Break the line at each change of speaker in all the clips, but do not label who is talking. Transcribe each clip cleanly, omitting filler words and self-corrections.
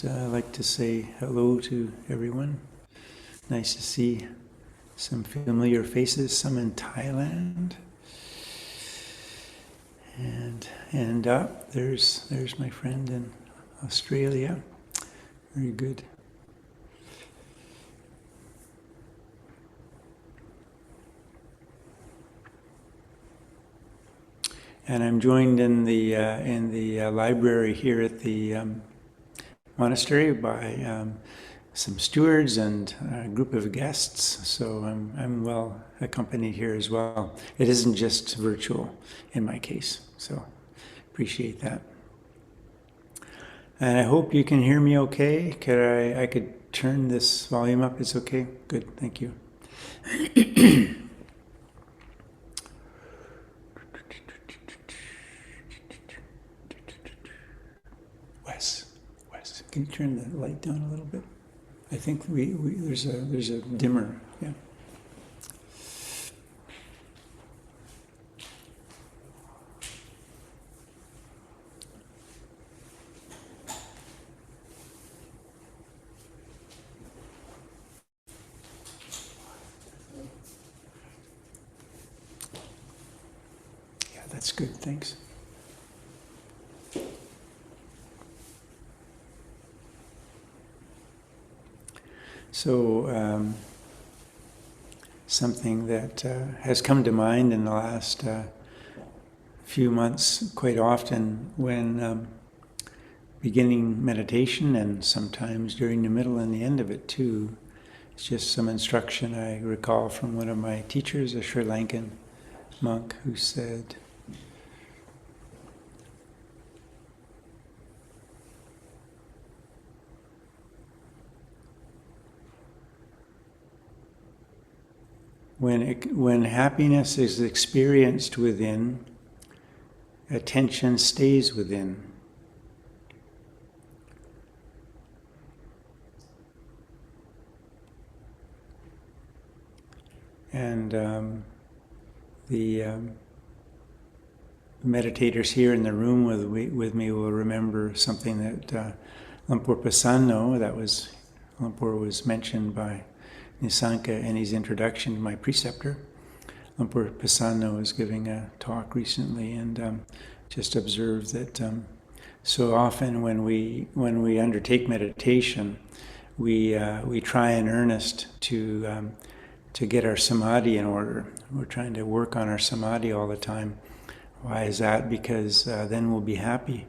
like to say hello to everyone. Nice to see some familiar faces, some in Thailand. And there's my friend in Australia. Very good. And I'm joined in the library here at the monastery by some stewards and a group of guests. So I'm well accompanied here as well. It isn't just virtual in my case. So appreciate that. And I hope you can hear me okay. I could turn this volume up. It's okay. Good. Thank you. Wes, can you turn the light down a little bit? I think there's a dimmer. Yeah. Yeah, that's good. Thanks. So something that has come to mind in the last few months quite often when beginning meditation, and sometimes during the middle and the end of it too. It's just some instruction I recall from one of my teachers, a Sri Lankan monk, who said, when happiness is experienced within, attention stays within. And the meditators here in the room with me will remember something that Lumpur Pasano, Lumpur was mentioned by Nisanka in his introduction to my preceptor. Lumpur Pasano was giving a talk recently and just observed that so often when we undertake meditation, we try in earnest to get our samadhi in order. We're trying to work on our samadhi all the time. Why is that? Because then we'll be happy.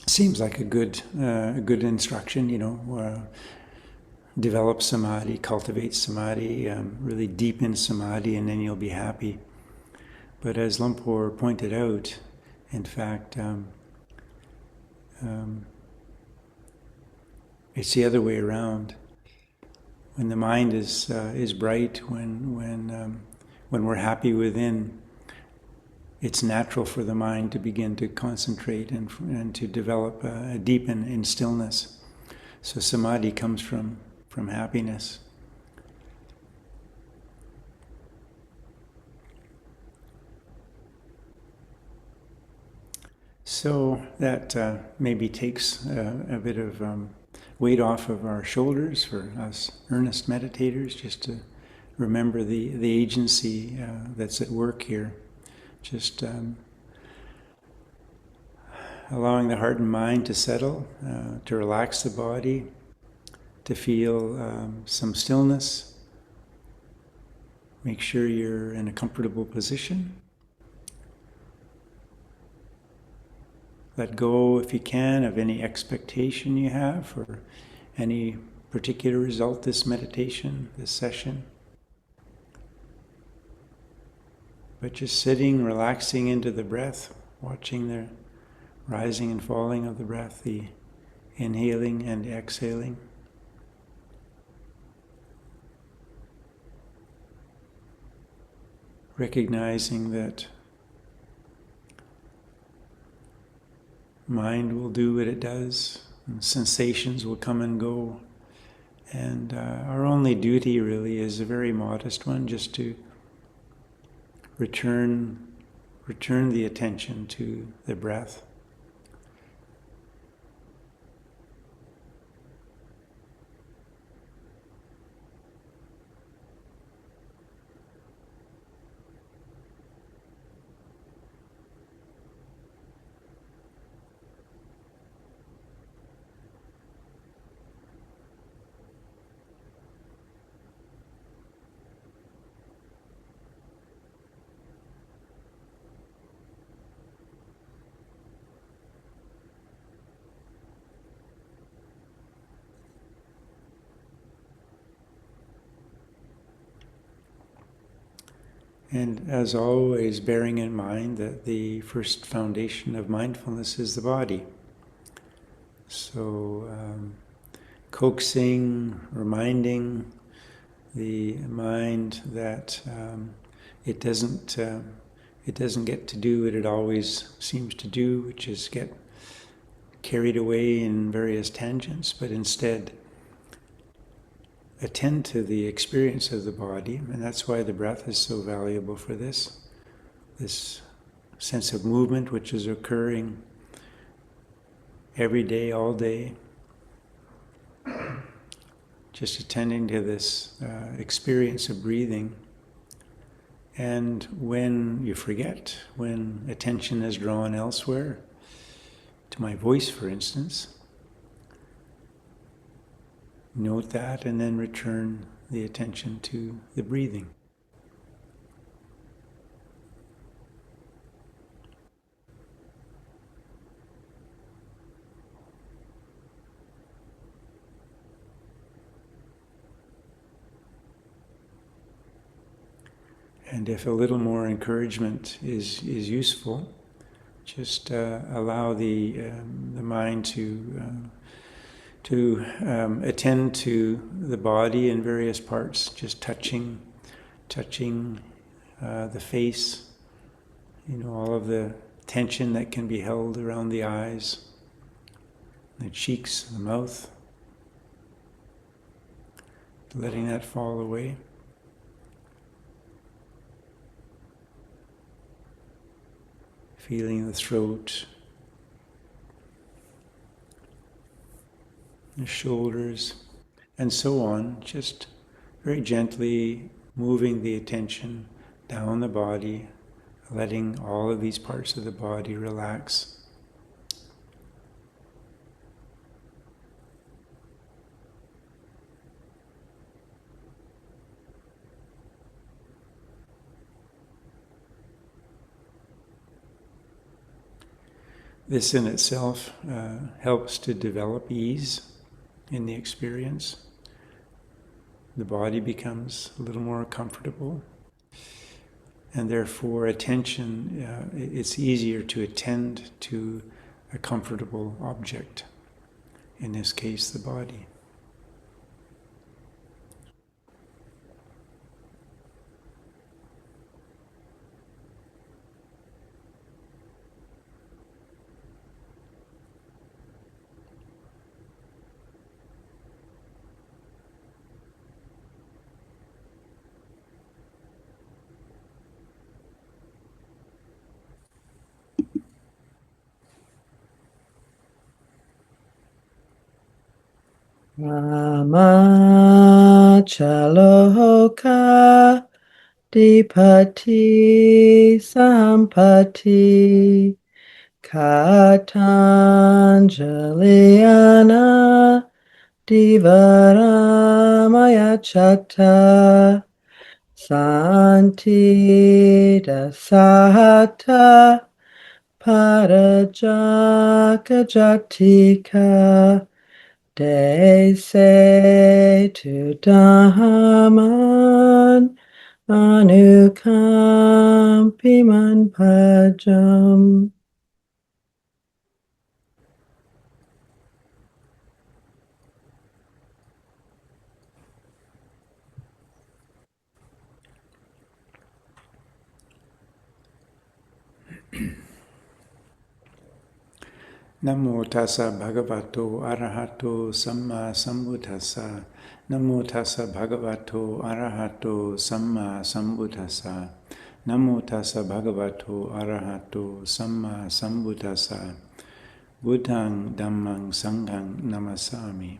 Seems like a good instruction, develop samadhi, cultivate samadhi, really deepen samadhi, and then you'll be happy. But as Lumpur pointed out, in fact, it's the other way around. When the mind is bright, when we're happy within, it's natural for the mind to begin to concentrate and to develop, deepen in stillness. So samadhi comes from happiness. So that maybe takes a bit of weight off of our shoulders for us earnest meditators, just to remember the agency that's at work here. Just allowing the heart and mind to settle, to relax the body, to feel some stillness. Make sure you're in a comfortable position. Let go, if you can, of any expectation you have for any particular result this meditation, this session. But just sitting, relaxing into the breath, watching the rising and falling of the breath, the inhaling and exhaling. Recognizing that mind will do what it does, and sensations will come and go, and our only duty really is a very modest one, just to return the attention to the breath. And as always, bearing in mind that the first foundation of mindfulness is the body. So coaxing, reminding the mind that it doesn't get to do what it always seems to do, which is get carried away in various tangents, but instead attend to the experience of the body. And that's why the breath is so valuable for this sense of movement which is occurring every day, all day. Just attending to this experience of breathing. And when you forget, when attention is drawn elsewhere, to my voice for instance, note that and then return the attention to the breathing. And if a little more encouragement is useful, just allow the mind to attend to the body in various parts, just touching the face, all of the tension that can be held around the eyes, the cheeks, the mouth, letting that fall away. Feeling the throat, the shoulders, and so on, just very gently moving the attention down the body, letting all of these parts of the body relax. This in itself helps to develop ease in the experience. The body becomes a little more comfortable, and therefore attention, it's easier to attend to a comfortable object, in this case the body.
Ramachaloka Dipati Sampati Katanjaliana Divaramaya Chatta Santi Dasahata Parajaka Jatika Dese tu Dhamman Anukampiman Pajam.
Namo tassa bhagavato arahato samma sambuddhassa. Namo tassa bhagavato arahato samma sambuddhassa. Namo tassa bhagavato arahato samma sambuddhassa. Buddhang dhammang sanghang namasami.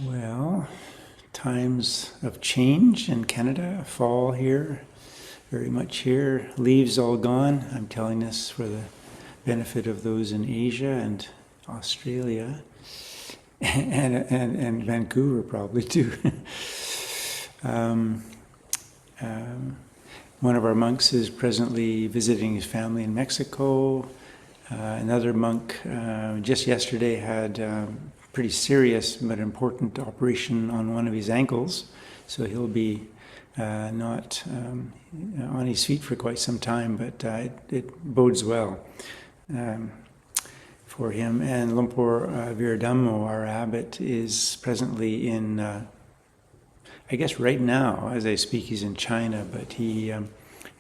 Well, times of change in Canada, fall here, very much here, leaves all gone. I'm telling this for the benefit of those in Asia and Australia, and Vancouver probably too. One of our monks is presently visiting his family in Mexico. Another monk just yesterday had pretty serious but important operation on one of his ankles, so he'll be not on his feet for quite some time, but it bodes well for him. And Lumpur Viradhammo, our abbot, is presently in, I guess right now, as I speak, he's in China, but he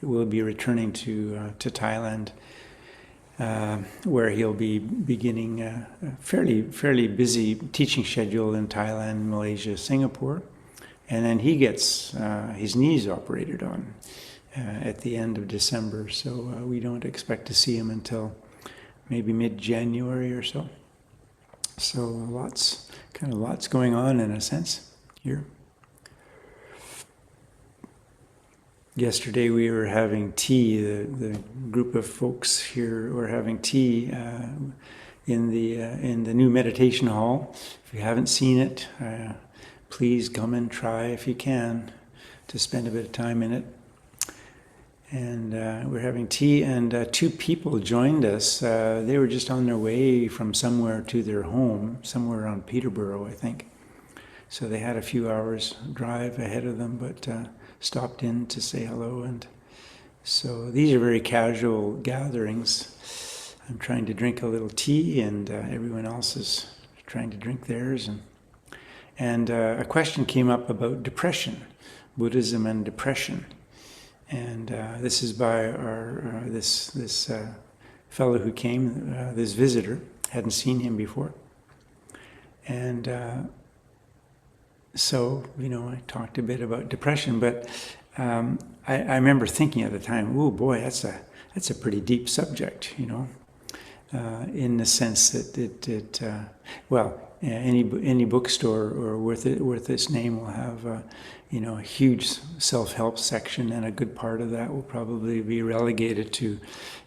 will be returning to Thailand, where he'll be beginning a fairly busy teaching schedule in Thailand, Malaysia, Singapore. And then he gets his knees operated on at the end of December, so we don't expect to see him until maybe mid-January or so. So lots going on in a sense here. Yesterday we were having tea. The group of folks here were having tea in the new meditation hall. If you haven't seen it, please come and try if you can to spend a bit of time in it. And we're having tea, and two people joined us. They were just on their way from somewhere to their home, somewhere around Peterborough, I think. So they had a few hours drive ahead of them, but stopped in to say hello. And so these are very casual gatherings. I'm trying to drink a little tea, and everyone else is trying to drink theirs. And a question came up about depression, Buddhism and depression. And this is by our this fellow who came, this visitor. Hadn't seen him before. And so, I talked a bit about depression, but I remember thinking at the time, oh boy, that's a pretty deep subject, in the sense that any bookstore or worth its name will have a huge self-help section, and a good part of that will probably be relegated to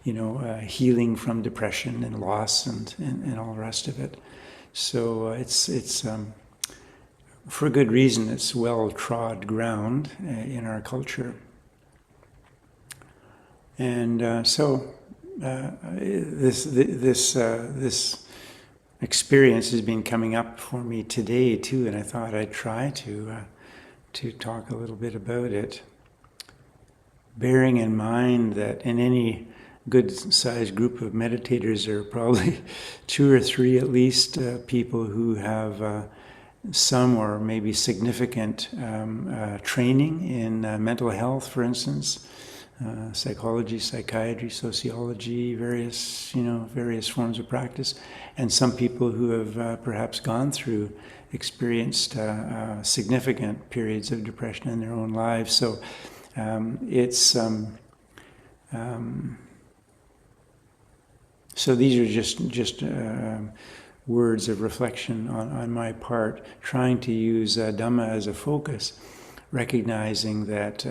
healing from depression and loss and all the rest of it. So it's for good reason. It's well-trod ground in our culture, and so this experience has been coming up for me today too, and I thought I'd try to talk a little bit about it, bearing in mind that in any good-sized group of meditators there are probably two or three at least people who have some or maybe significant training in mental health, for instance, psychology, psychiatry, sociology, various forms of practice, and some people who have perhaps experienced significant periods of depression in their own lives. So so these are just words of reflection on my part, trying to use Dhamma as a focus, recognizing that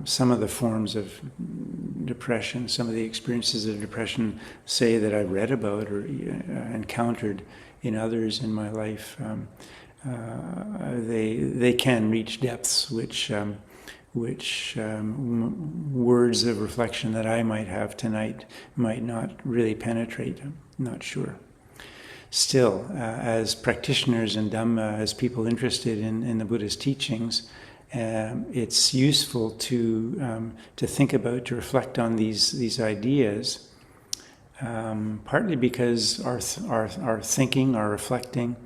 some of the forms of depression, some of the experiences of depression, say, that I've read about or encountered in others in my life, they can reach depths which words of reflection that I might have tonight might not really penetrate. I'm not sure. Still, as practitioners in Dhamma, as people interested in the Buddha's teachings, it's useful to think about, to reflect on these ideas, partly because our thinking, our reflecting,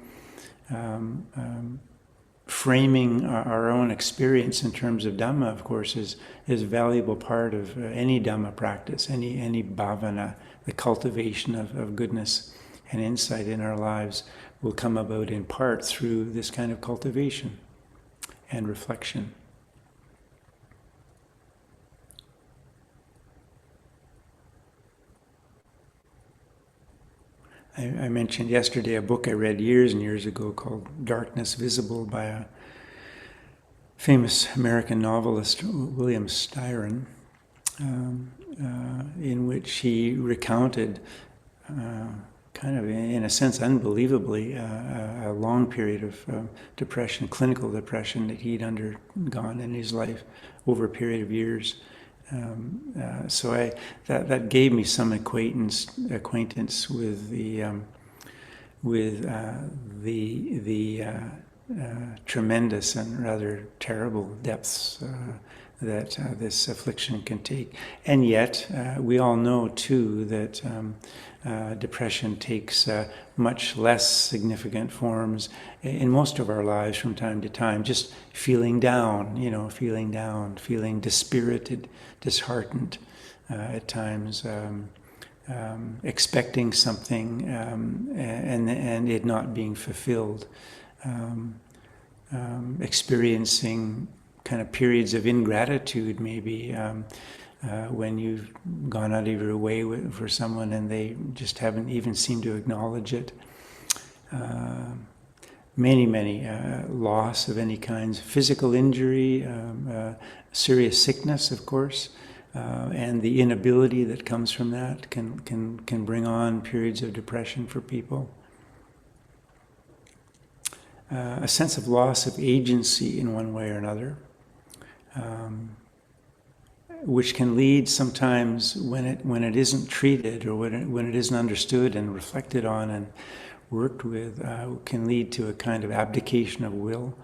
framing our own experience in terms of Dhamma, of course, is a valuable part of any Dhamma practice, any bhavana, the cultivation of goodness and insight in our lives will come about in part through this kind of cultivation and reflection. I mentioned yesterday a book I read years and years ago called Darkness Visible by a famous American novelist, William Styron, in which he recounted kind of, in a sense, unbelievably, a long period of depression, clinical depression that he'd undergone in his life over a period of years. So that gave me some acquaintance with tremendous and rather terrible depths that this affliction can take. And yet, we all know too that depression takes much less significant forms in most of our lives from time to time. Just feeling down, feeling dispirited, disheartened at times. Expecting something and it not being fulfilled, experiencing kind of periods of ingratitude, maybe when you've gone out of your way for someone and they just haven't even seemed to acknowledge it. Many loss of any kinds, physical injury, serious sickness, of course. And the inability that comes from that can bring on periods of depression for people. A sense of loss of agency in one way or another, which can lead sometimes when it isn't treated or when it isn't understood and reflected on and worked with, can lead to a kind of abdication of will.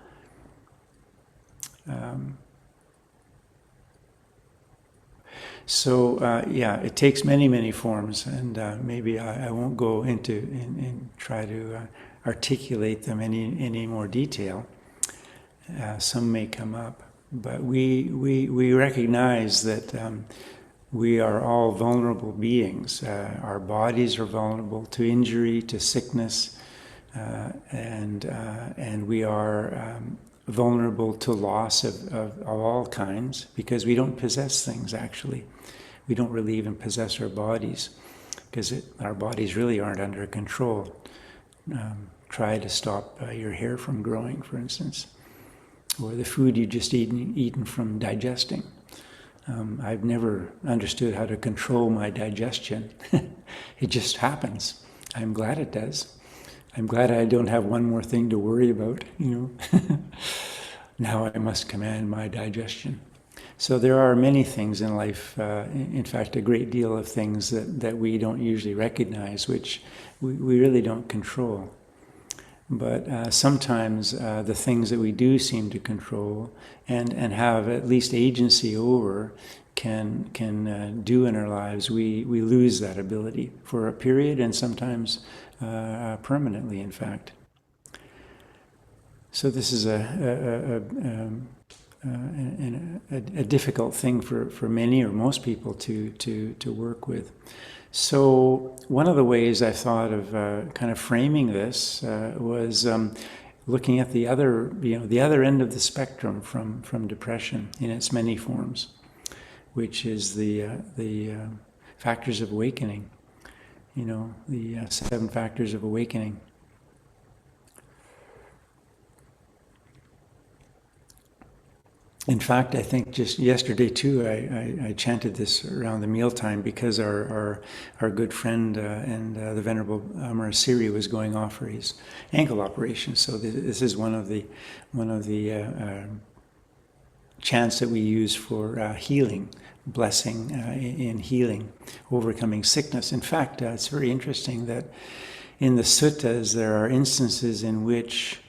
So it takes many forms, and maybe I won't go into and try to articulate them any more detail. Some may come up, but we recognize that we are all vulnerable beings. Our bodies are vulnerable to injury, to sickness, and we are vulnerable to loss of all kinds because we don't possess things, actually. We don't really even possess our bodies because our bodies really aren't under control. Try to stop your hair from growing, for instance, or the food you just eaten from digesting. I've never understood how to control my digestion. It just happens. I'm glad it does. I'm glad I don't have one more thing to worry about, Now I must command my digestion. So there are many things in life, in fact, a great deal of things that we don't usually recognize, which we really don't control. But sometimes the things that we do seem to control and have at least agency over can do in our lives, we lose that ability for a period and sometimes permanently, in fact. So this is a difficult thing for many or most people to work with. So one of the ways I thought of kind of framing this was looking at the other end of the spectrum from depression in its many forms, which is the factors of awakening. The 7 factors of awakening. In fact, I think just yesterday too, I chanted this around the mealtime because our good friend and the Venerable Amarasiri was going off for his ankle operation. So this is one of the chants that we use for healing, blessing in healing, overcoming sickness. In fact, it's very interesting that in the suttas there are instances in which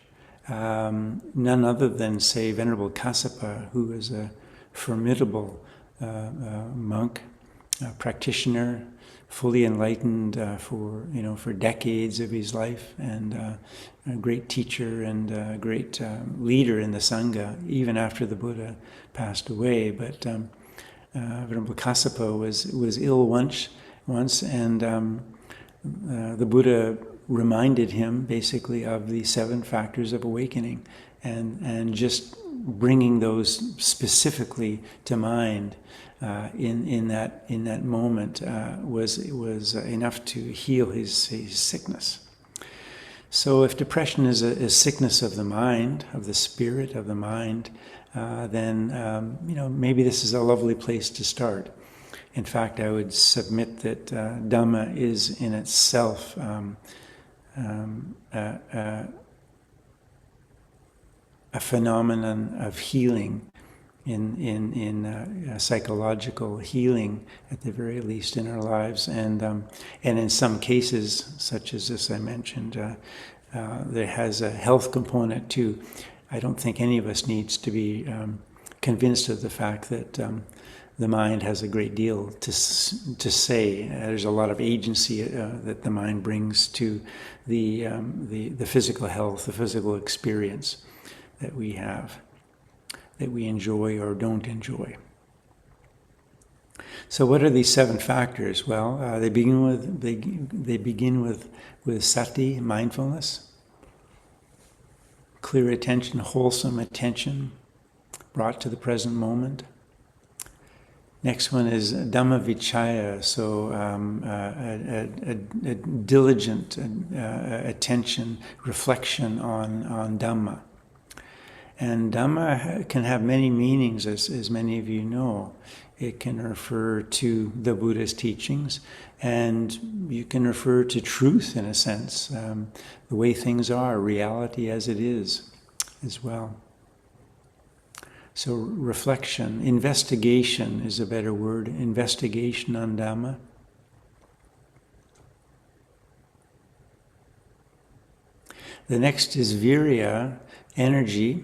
none other than, say, Venerable Kassapa, who was a formidable monk, practitioner, fully enlightened for decades of his life, and a great teacher and a great leader in the Sangha, even after the Buddha passed away. But Venerable Kassapa was ill once, and the Buddha reminded him basically of the 7 factors of awakening, and just bringing those specifically to mind in that moment was enough to heal his sickness. So if depression is a sickness of the mind, of the spirit, of the mind, then maybe this is a lovely place to start. In fact, I would submit that Dhamma is in itself a phenomenon of healing psychological healing, at the very least, in our lives. And in some cases, such as this I mentioned, there has a health component too. I don't think any of us needs to be convinced of the fact that the mind has a great deal to say. There's a lot of agency that the mind brings to the physical health, the physical experience that we have, that we enjoy or don't enjoy. So, what are these 7 factors? Well, they begin with sati, mindfulness, clear attention, wholesome attention, brought to the present moment. Next one is Dhamma vichaya, so a diligent attention, reflection on Dhamma. And Dhamma can have many meanings, as many of you know. It can refer to the Buddha's teachings, and you can refer to truth, in a sense, the way things are, reality as it is, as well. So reflection, investigation is a better word, investigation on Dhamma. The next is virya, energy.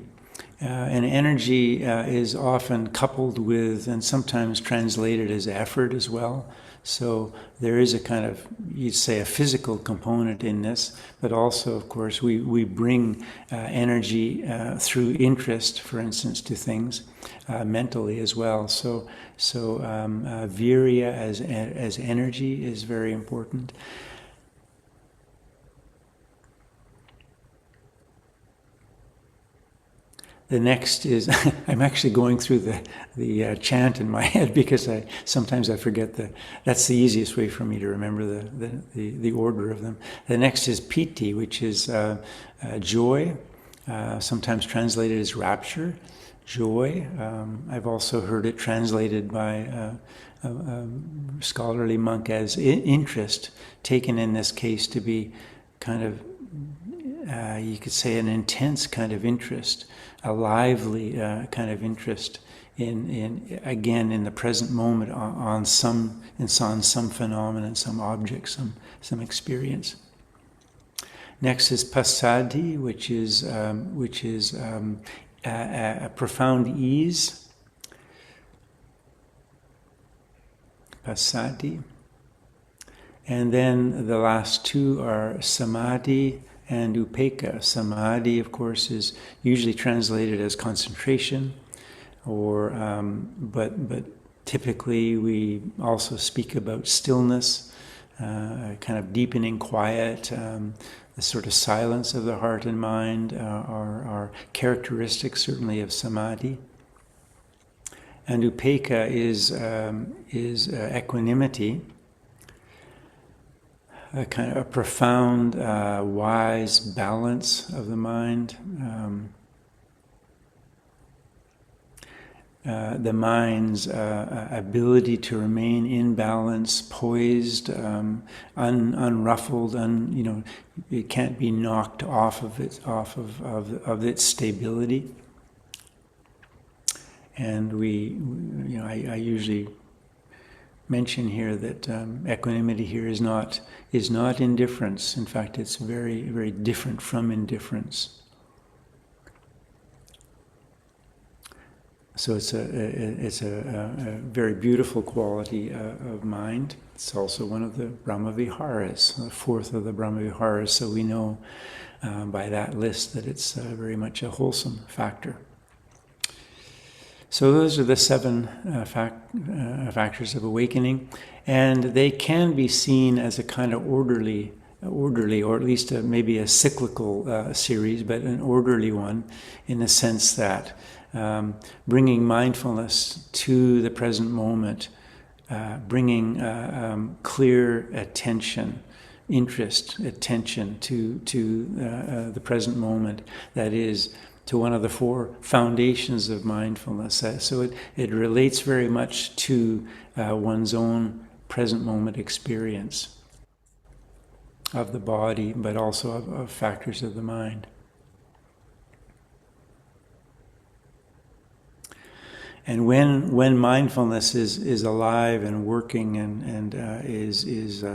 And energy is often coupled with, and sometimes translated as effort as well. So there is a kind of, you'd say, a physical component in this, but also, of course, we bring energy through interest, for instance, to things, mentally as well. So virya as energy is very important. The next is, I'm actually going through the chant in my head because sometimes I forget that's the easiest way for me to remember the order of them. The next is piti, which is joy, sometimes translated as rapture, joy. I've also heard it translated by a scholarly monk as interest, taken in this case to be kind of, you could say, an intense kind of interest, a lively kind of interest in the present moment on some phenomenon, some object, some experience. Next is passaddhi, which is a profound ease. Passaddhi. And then the last 2 are samadhi and upekkha. Samadhi, of course, is usually translated as concentration, or but typically we also speak about stillness, kind of deepening quiet, the sort of silence of the heart and mind are characteristics certainly of samadhi. And upekkha is equanimity. A kind of a profound, wise balance of the mind. The mind's ability to remain in balance, poised, unruffled, it can't be knocked off of its stability. And I usually mention here that equanimity here is not indifference. In fact, it's very, very different from indifference. So it's a very beautiful quality of mind. It's also one of the Brahma Viharas, the 4th of the Brahma Viharas. So we know by that list that it's very much a wholesome factor. So those are the 7 factors of awakening, and they can be seen as a kind of orderly, or at least maybe a cyclical series, but an orderly one, in the sense that bringing mindfulness to the present moment, bringing clear attention, attention to the present moment, that is, to one of the 4 foundations of mindfulness. So it relates very much to one's own present moment experience of the body, but also of factors of the mind. And when mindfulness is alive and working and is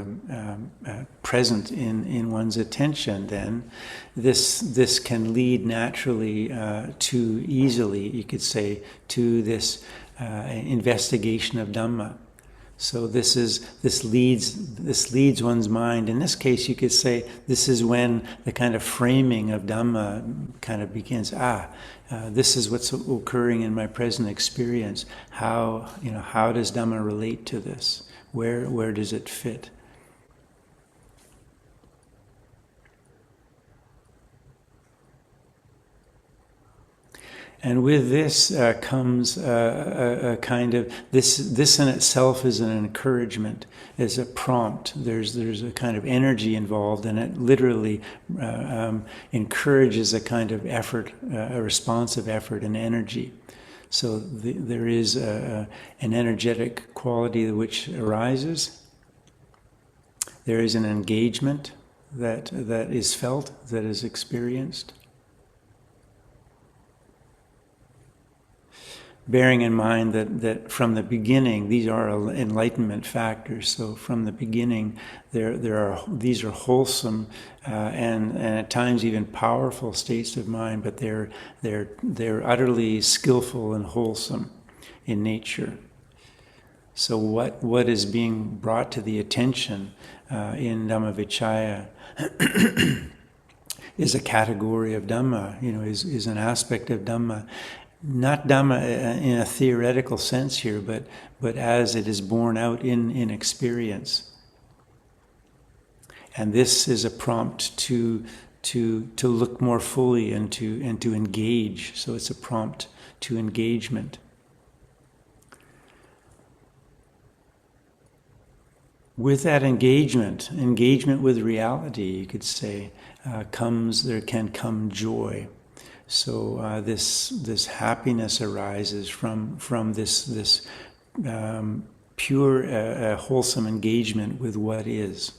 present in one's attention, then this can lead naturally to easily, you could say, to this investigation of Dhamma. So this leads one's mind. In this case, you could say this is when the kind of framing of Dhamma kind of begins. This is what's occurring in my present experience. How does Dhamma relate to this? Where does it fit? And with this comes a kind of this in itself is an encouragement, is a prompt. There's a kind of energy involved, and it literally encourages a kind of effort, a responsive effort and energy. So there is an energetic quality which arises. There is an engagement that is felt, that is experienced. Bearing in mind that from the beginning, these are enlightenment factors. So from the beginning, these are wholesome and at times even powerful states of mind, but they're utterly skillful and wholesome in nature. So what is being brought to the attention in Dhammavicaya is a category of Dhamma. Is an aspect of Dhamma. Not Dhamma in a theoretical sense here, but as it is borne out in experience. And this is a prompt to look more fully and to engage. So it's a prompt to engagement. With that engagement with reality, you could say, there can come joy. So this happiness arises from this pure, wholesome engagement with what is.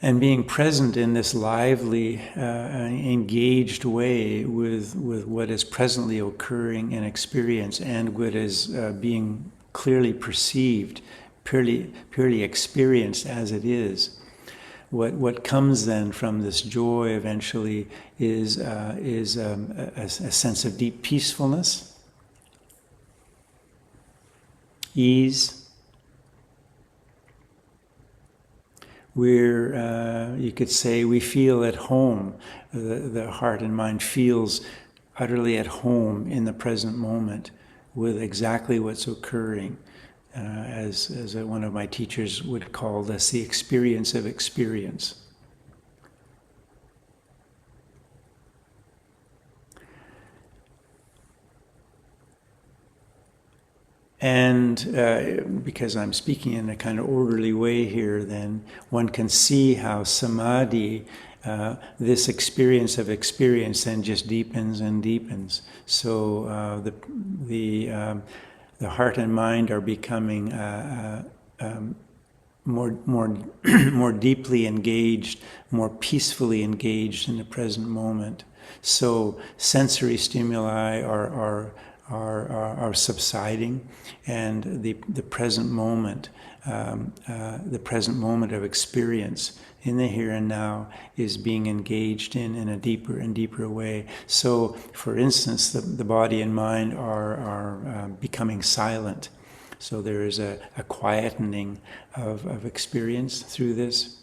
And being present in this lively, engaged way with what is presently occurring in experience and what is being clearly perceived, purely experienced as it is. What comes then from this joy eventually is a sense of deep peacefulness, ease. You could say, we feel at home. The heart and mind feels utterly at home in the present moment, with exactly what's occurring, as one of my teachers would call this, the experience of experience. And because I'm speaking in a kind of orderly way here, then one can see how samadhi, this experience of experience, then just deepens and deepens. So the heart and mind are becoming more deeply engaged, more peacefully engaged in the present moment. So sensory stimuli are subsiding, and the present moment, the present moment of experience in the here and now is being engaged in a deeper and deeper way. So, for instance, the body and mind are becoming silent. So there is a quietening of experience through this.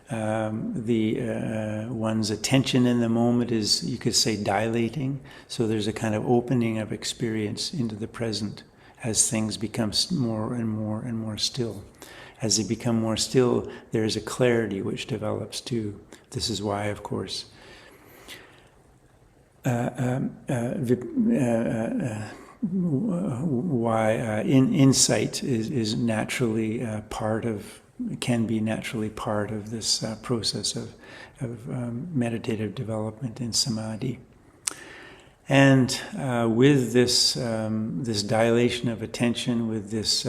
One's attention in the moment is, you could say, dilating. So there's a kind of opening of experience into the present as things become more and more and more still. As they become more still, there's a clarity which develops too. This is why, of course, insight is naturally can be naturally part of this process of meditative development in samadhi. And with this this dilation of attention, with this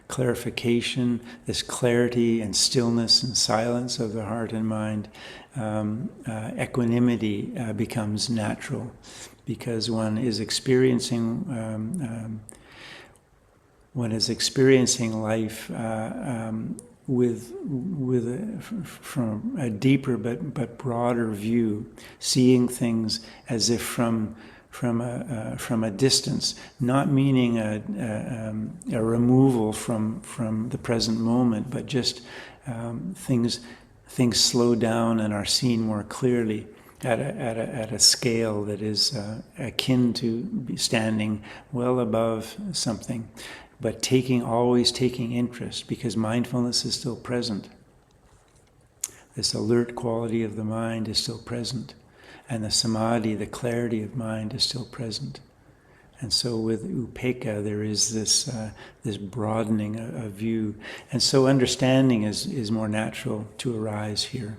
clarification, this clarity and stillness and silence of the heart and mind, equanimity becomes natural, because one is experiencing life from a deeper but broader view, seeing things as if from a distance, not meaning a removal from the present moment, but just things slow down and are seen more clearly at a scale that is akin to standing well above something, but always taking interest, because mindfulness is still present. This alert quality of the mind is still present. And the samadhi, the clarity of mind, is still present. And so with upekkha, there is this broadening of view. And so understanding is more natural to arise here.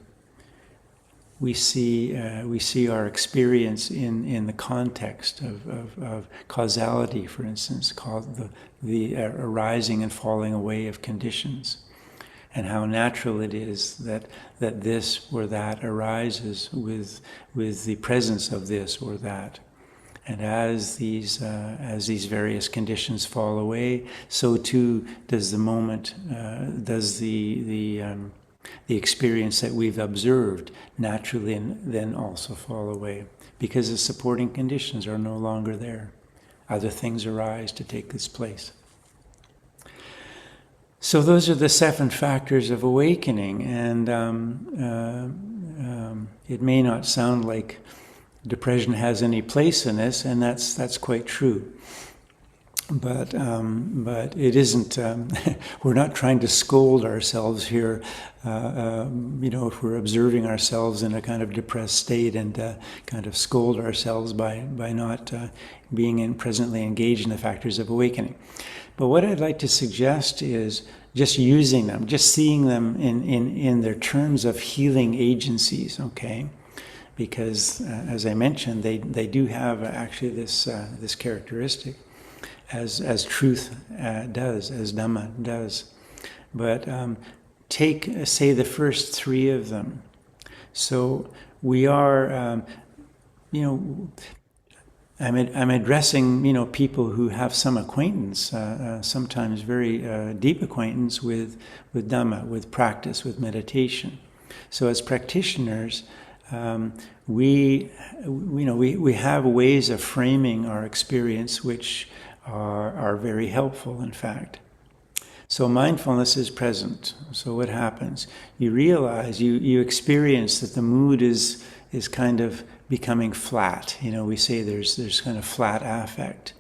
We see our experience in the context of causality, for instance, called the arising and falling away of conditions, and how natural it is that this or that arises with the presence of this or that. And as these various conditions fall away, so too does the moment, does the experience that we've observed naturally and then also fall away, because the supporting conditions are no longer there. Other things arise to take this place. So those are the 7 factors of awakening, and it may not sound like depression has any place in this, and that's quite true. But it isn't. We're not trying to scold ourselves here. If we're observing ourselves in a kind of depressed state, and kind of scold ourselves by not being presently engaged in the factors of awakening. But what I'd like to suggest is just using them, just seeing them in their terms of healing agencies. Okay. Because, as I mentioned, they do have actually this characteristic, as truth does, as Dhamma does. But take, say, the first 3 of them. So we are, I'm addressing, people who have some acquaintance, sometimes very deep acquaintance with Dhamma, with practice, with meditation. So as practitioners, we have ways of framing our experience which are very helpful, in fact. So mindfulness is present. So what happens? You realize, you experience that the mood is kind of becoming flat. We say there's kind of flat affect.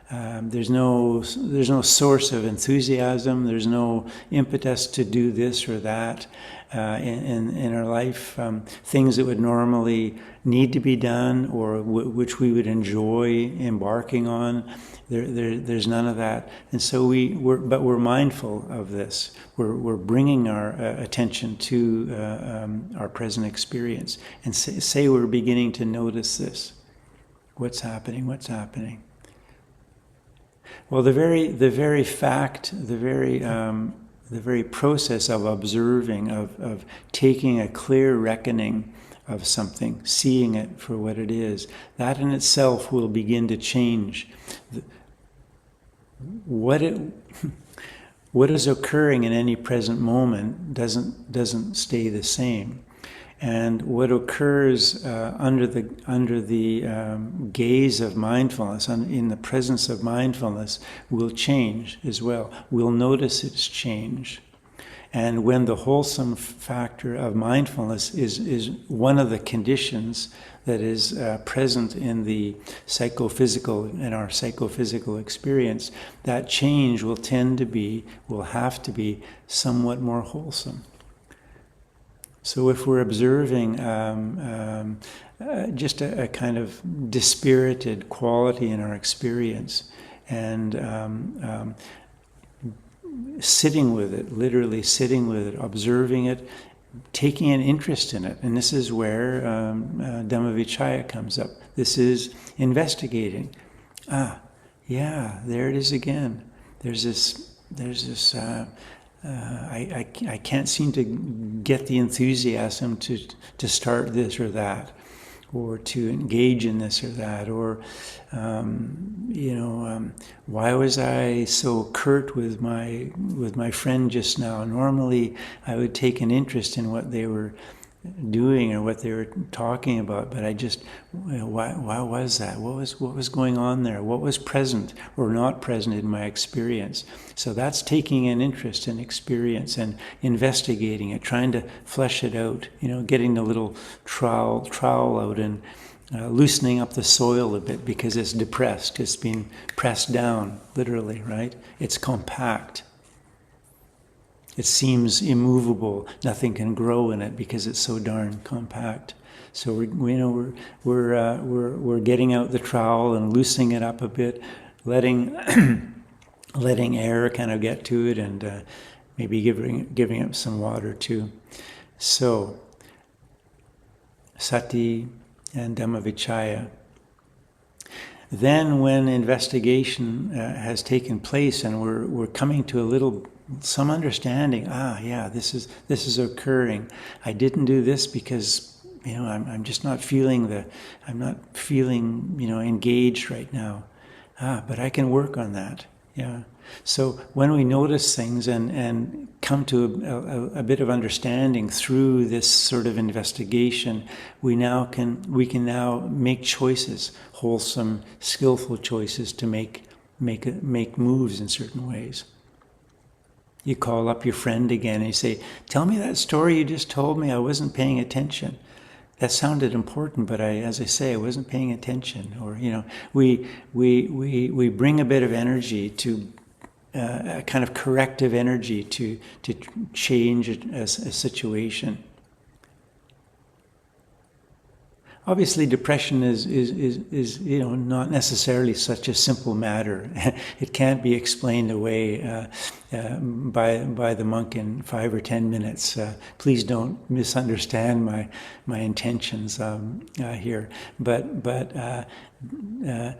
There's no source of enthusiasm. There's no impetus to do this or that in our life. Things that would normally need to be done, or which we would enjoy embarking on. There's none of that. And so we're mindful of this. We're bringing our attention to our present experience, and say we're beginning to notice this. What's happening? Well, the very fact, the very process of observing, of taking a clear reckoning of something, seeing it for what it is, that in itself will begin to change what is occurring in any present moment. Doesn't stay the same. And what occurs under the gaze of mindfulness, in the presence of mindfulness, will change as well. We'll notice its change. And when the wholesome factor of mindfulness is one of the conditions that is present in our psychophysical experience, that change will have to be somewhat more wholesome. So if we're observing just a kind of dispirited quality in our experience, and sitting with it, literally sitting with it, observing it, taking an interest in it. And this is where Dhamma Vichaya comes up. This is investigating. Yeah, there it is again. There's this, I can't seem to get the enthusiasm to start this or that, or to engage in this or that, or, why was I so curt with my friend just now? Normally, I would take an interest in what they were doing or what they were talking about, but I just, why was that? What was going on there? What was present or not present in my experience? So that's taking an interest in experience and investigating it, trying to flesh it out, getting the little trowel out and loosening up the soil a bit, because it's depressed. It's been pressed down, literally, right? It's compact. It seems immovable. Nothing can grow in it because it's so darn compact. So we're getting out the trowel and loosening it up a bit, letting letting air kind of get to it, and maybe giving it some water too. So sati and Dhamma Vichaya. Then, when investigation has taken place and we're coming to some understanding, this is occurring. I didn't do this because I'm just not feeling engaged right now. But I can work on that. Yeah. So when we notice things and come to a bit of understanding through this sort of investigation, we can now make choices, wholesome, skillful choices to make moves in certain ways. You call up your friend again and you say, "Tell me that story you just told me. I wasn't paying attention. That sounded important, but as I say, I wasn't paying attention." Or we bring a bit of energy to a kind of corrective energy to change a situation. Obviously, depression is not necessarily such a simple matter. It can't be explained away by the monk in 5 or 10 minutes. Please don't misunderstand my intentions here. But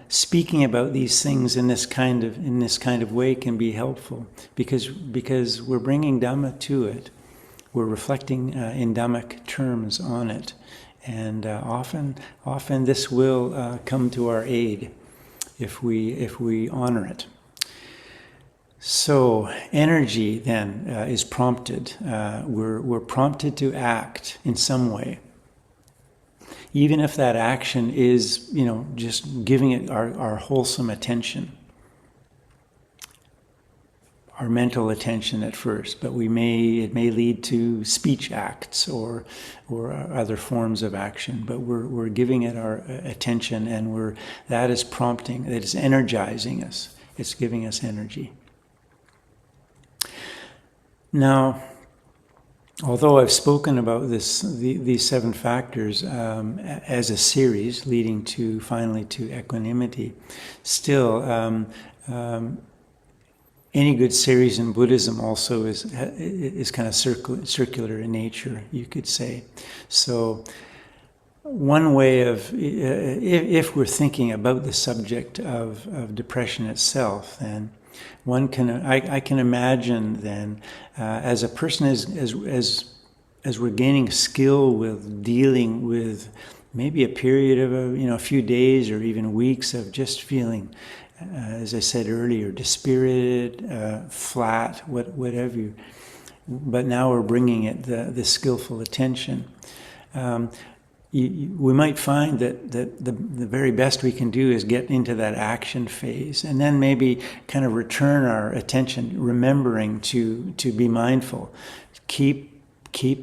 speaking about these things in this kind of way can be helpful, because we're bringing Dhamma to it. We're reflecting in Dhammic terms on it. And often this will come to our aid if we honor it. So energy then is prompted. We're prompted to act in some way, even if that action is just giving it our wholesome attention, our mental attention at first, but it may lead to speech acts or other forms of action. But we're giving it our attention, and that is prompting. It is energizing us. It's giving us energy. Now, although I've spoken about these 7 factors as a series leading finally to equanimity, still. Any good series in Buddhism also is kind of circular in nature, you could say. So one way of, if we're thinking about the subject of depression itself, then I can imagine then, as a person as we're gaining skill with dealing with maybe a period of a few days or even weeks of just feeling, as I said earlier, dispirited, flat, whatever. But now we're bringing it the skillful attention. We might find that the very best we can do is get into that action phase, and then maybe kind of return our attention, remembering to be mindful, keep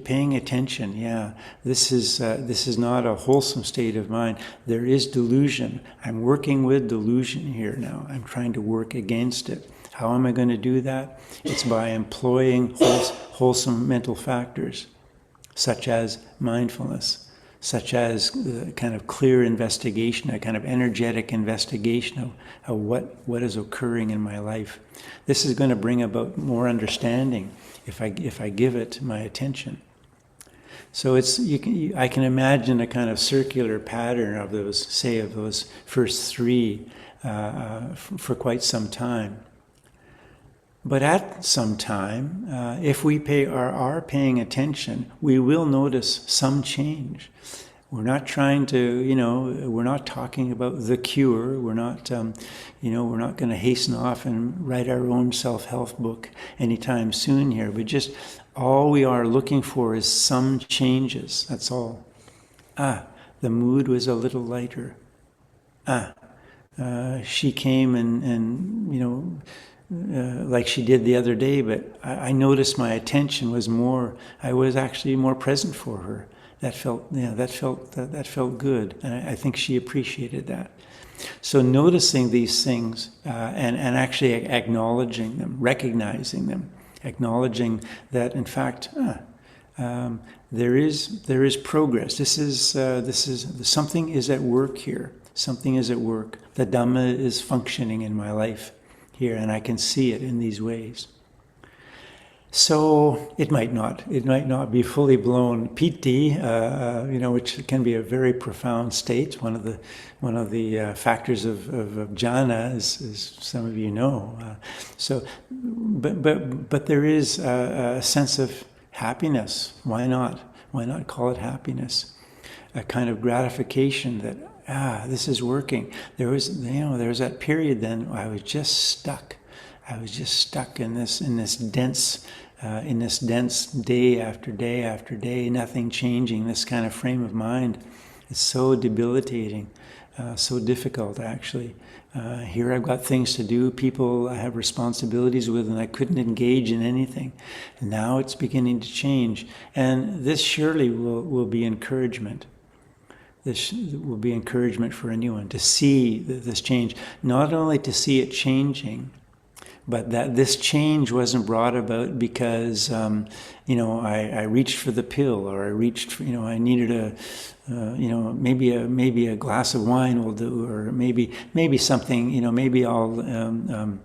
paying attention. Yeah, this is not a wholesome state of mind. There is delusion. I'm working with delusion here now. I'm trying to work against it. How am I going to do that? It's by employing wholesome mental factors, such as mindfulness, such as kind of clear investigation, a kind of energetic investigation of what is occurring in my life. This is going to bring about more understanding if I give it my attention. So I can imagine a kind of circular pattern of those first three for quite some time. But at some time, if we are paying attention, we will notice some change. We're not trying to, we're not talking about the cure. We're not, we're not going to hasten off and write our own self-help book anytime soon here. But just all we are looking for is some changes. That's all. The mood was a little lighter. She came and like she did the other day, but I noticed my attention was more. I was actually more present for her. That felt good, and I think she appreciated that. So noticing these things and actually acknowledging them, recognizing them, acknowledging that in fact there is progress. This is something is at work here. Something is at work. The Dhamma is functioning in my life here, and I can see it in these ways. So it might not be fully blown piti, which can be a very profound state. One of the factors of jhana, as some of you know. But there is a sense of happiness. Why not? Why not call it happiness? A kind of gratification that this is working. There was that period then I was just stuck. I was just stuck in this dense day after day after day, nothing changing. This kind of frame of mind is so debilitating, so difficult actually. Here I've got things to do, people I have responsibilities with, and I couldn't engage in anything. And now it's beginning to change, and this surely will be encouragement. This will be encouragement for anyone to see this change, not only to see it changing, but that this change wasn't brought about because, I reached for the pill, or I reached for, I needed maybe a glass of wine will do, or maybe something, maybe I'll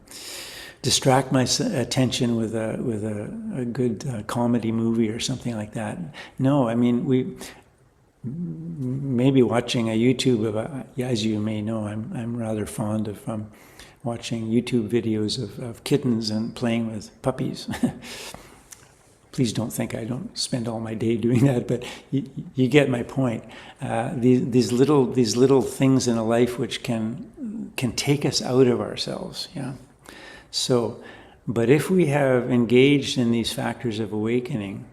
distract my attention with a good comedy movie or something like that. No, I mean, maybe watching a YouTube as you may know, I'm rather fond of watching YouTube videos of kittens and playing with puppies. Please don't think I don't spend all my day doing that, but you get my point. These little things in a life which can take us out of ourselves. Yeah. So, but if we have engaged in these factors of awakening,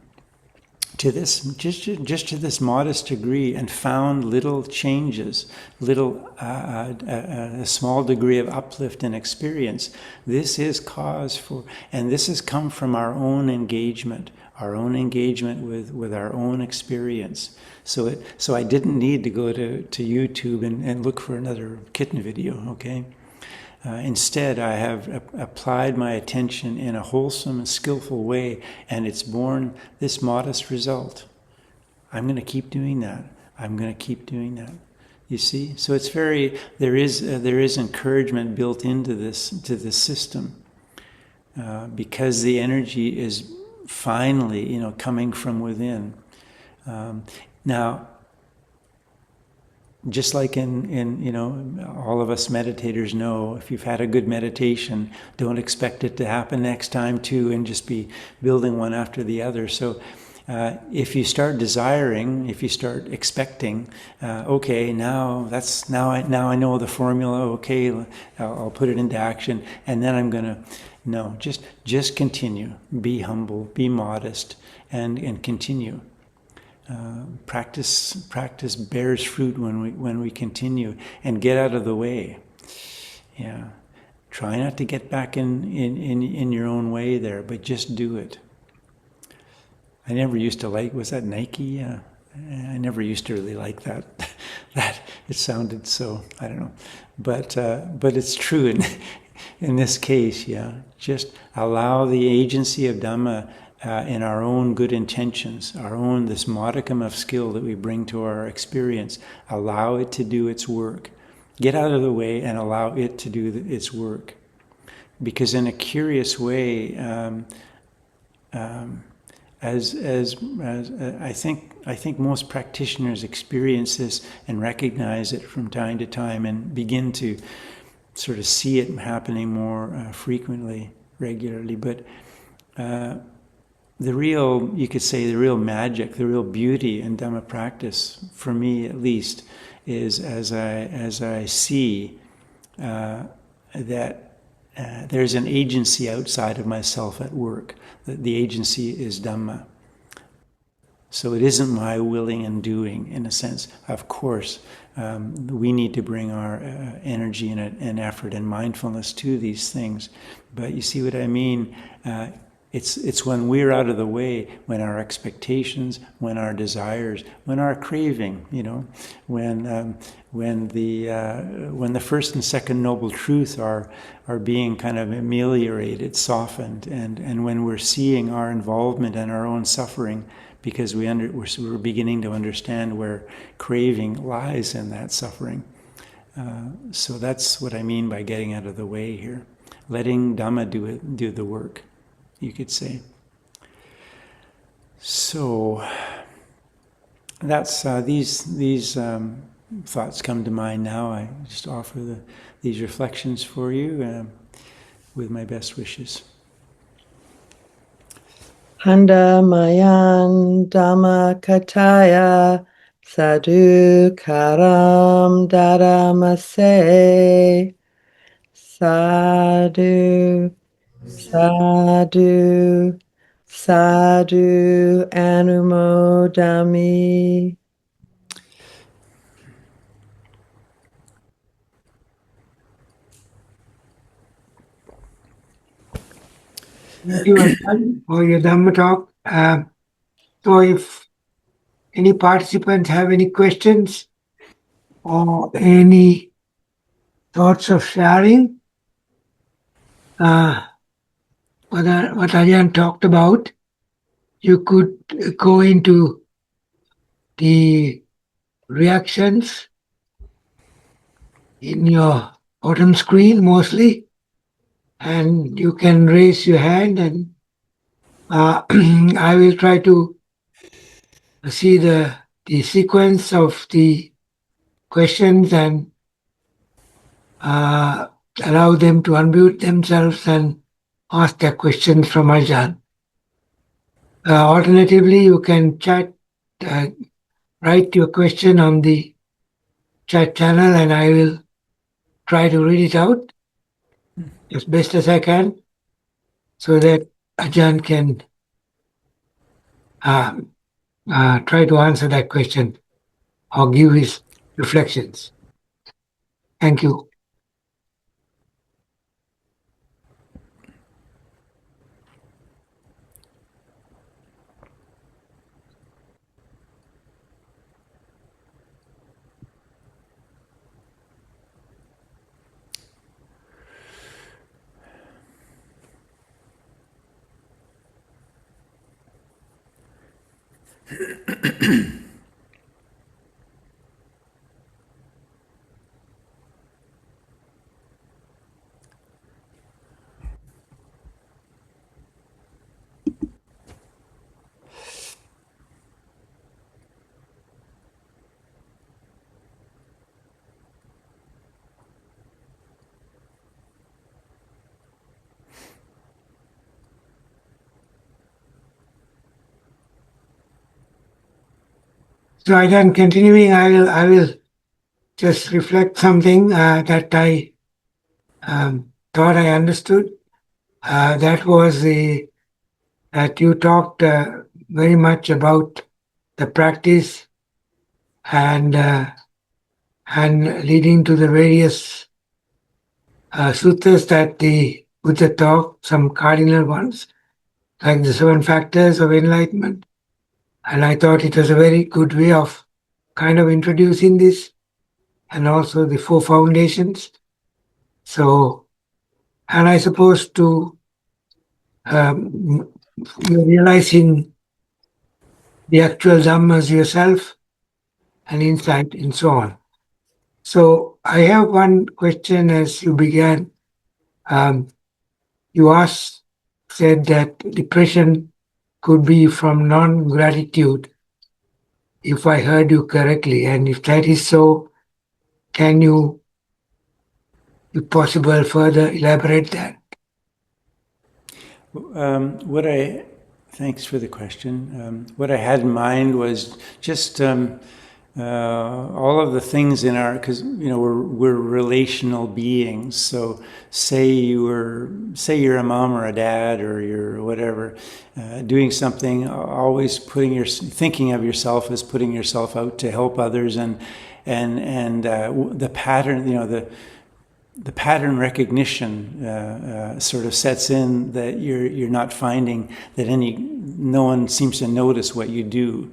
to this, just to this modest degree, and found little changes, a small degree of uplift in experience, this is cause for, and this has come from our own engagement with our own experience. So I didn't need to go to YouTube and look for another kitten video, okay? Instead, I have applied my attention in a wholesome and skillful way, and it's borne this modest result. I'm going to keep doing that. I'm going to keep doing that. You see? So it's there is encouragement built into this system, because the energy is finally, coming from within. Now, just like in all of us meditators know, if you've had a good meditation, don't expect it to happen next time too, and just be building one after the other. So if you start desiring, if you start expecting, okay, now I know the formula. Okay, I'll put it into action, and then I'm gonna. No, just continue. Be humble, be modest, and continue. Practice bears fruit when we continue, and get out of the way. Yeah, try not to get back in your own way there, but just do it. I never used to like, was that Nike? I never used to really like that. That it sounded so, I don't know, but it's true in this case. Yeah, just allow the agency of Dhamma. In our own good intentions, this modicum of skill that we bring to our experience, allow it to do its work. Get out of the way and allow it to do its work. Because in a curious way, as I think most practitioners experience this and recognize it from time to time and begin to sort of see it happening more frequently, regularly. But the real, you could say, the real magic, the real beauty in Dhamma practice, for me at least, is as I see that there's an agency outside of myself at work. The agency is Dhamma. So it isn't my willing and doing, in a sense. Of course, we need to bring our energy and effort and mindfulness to these things. But you see what I mean? It's when we're out of the way, when our expectations, when our desires, when our craving, when the first and second noble truth are being kind of ameliorated, softened, and when we're seeing our involvement and our own suffering, because we're beginning to understand where craving lies in that suffering. So that's what I mean by getting out of the way here, letting Dhamma do the work, you could say. So that's these thoughts come to mind now. I just offer these reflections for you with my best wishes.
Handa mayan dhamma kataya sadhu karam daramase sadhu sadhu sadhu anumodami.
Thank you, Ajahn, for your Dhamma talk. So if any participants have any questions or any thoughts of sharing, what Ajahn talked about, you could go into the reactions in your bottom screen mostly, and you can raise your hand, and I will try to see the sequence of the questions and allow them to unmute themselves and ask their questions from Ajahn. Alternatively, you can chat, write your question on the chat channel, and I will try to read it out as best as I can so that Ajahn can try to answer that question or give his reflections. Thank you. So Ajahn, continuing, I will just reflect something that I thought I understood. That was that you talked very much about the practice and leading to the various suttas that the Buddha taught, some cardinal ones, like the 7 factors of enlightenment. And I thought it was a very good way of kind of introducing this, and also the 4 foundations. So, and I suppose to you're realizing the actual Dhammas yourself and insight and so on. So I have one question as you began. You said that depression could be from non-gratitude, if I heard you correctly. And if that is so, can you, if possible, further elaborate that?
Thanks for the question. What I had in mind was just all of the things in our, because we're relational beings. So say you're a mom or a dad or you're whatever, doing something, always thinking of yourself as putting yourself out to help others, and the pattern, the pattern recognition sort of sets in that you're not finding that no one seems to notice what you do.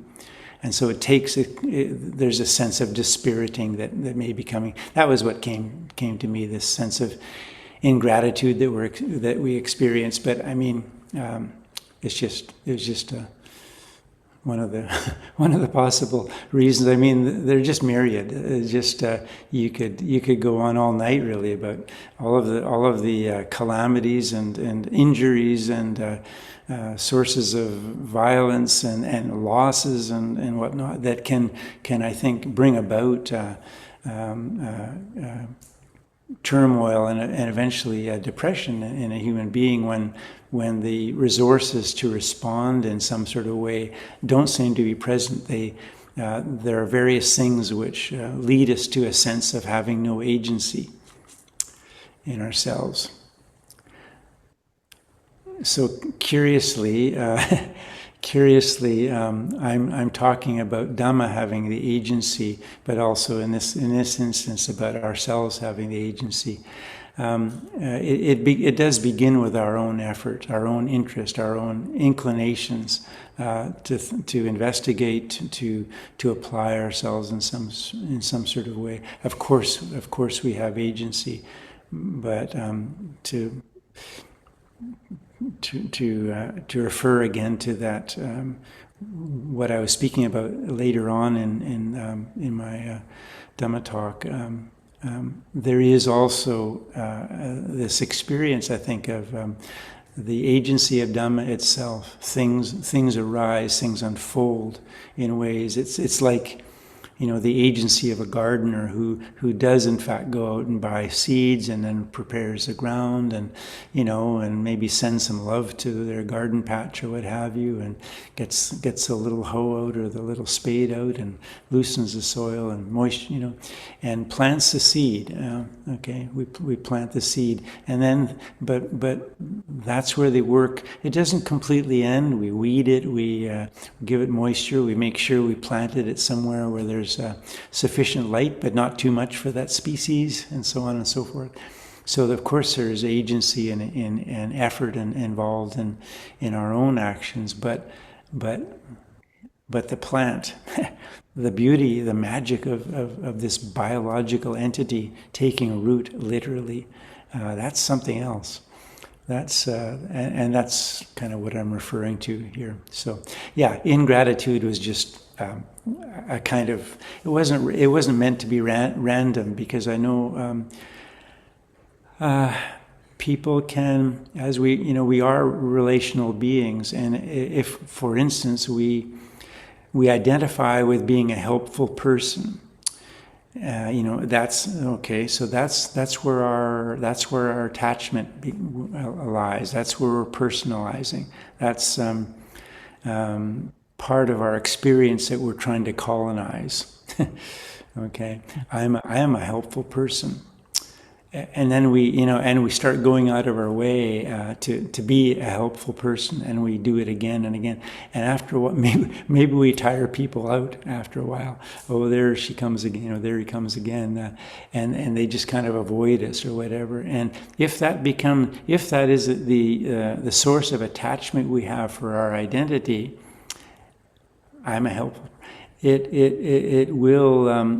And so there's a sense of dispiriting that may be coming. That was what came to me, this sense of ingratitude that we experience. But I mean, it was just one of the possible reasons. I mean, they're just myriad. It's just you could go on all night really about all of the calamities and injuries and sources of violence and losses and whatnot that can I think bring about turmoil and eventually depression in a human being when the resources to respond in some sort of way don't seem to be present. There are various things which lead us to a sense of having no agency in ourselves. So curiously, I'm talking about Dhamma having the agency, but also in this instance about ourselves having the agency. It does begin with our own effort, our own interest, our own inclinations to investigate, to apply ourselves in some sort of way. Of course, we have agency, but to refer again to that, what I was speaking about later on in my Dhamma talk. There is also this experience, I think, of the agency of Dhamma itself. Things arise, things unfold in ways. It's like, the agency of a gardener who does in fact go out and buy seeds and then prepares the ground and maybe sends some love to their garden patch or what have you, and gets a little hoe out or the little spade out and loosens the soil and moisture, and plants the seed. Okay, we plant the seed, and then but that's where they work. It doesn't completely end. We weed it, we give it moisture, we make sure we planted it somewhere where there's sufficient light, but not too much for that species, and so on and so forth. So of course there's agency and effort involved in our own actions, but the plant, the beauty, the magic of this biological entity taking root, literally, that's something else. And that's kind of what I'm referring to here. So yeah, ingratitude was just a kind of, it wasn't meant to be random, because I know people can, as we are relational beings, and if, for instance, we identify with being a helpful person, that's okay. So that's where our attachment lies. That's where we're personalizing. That's part of our experience that we're trying to colonize. Okay, I am a helpful person, and then we start going out of our way to be a helpful person, and we do it again and again. And after what, maybe we tire people out after a while. Oh, there she comes again, there he comes again, and they just kind of avoid us or whatever. And if that is the source of attachment we have for our identity, I'm a helpful. There will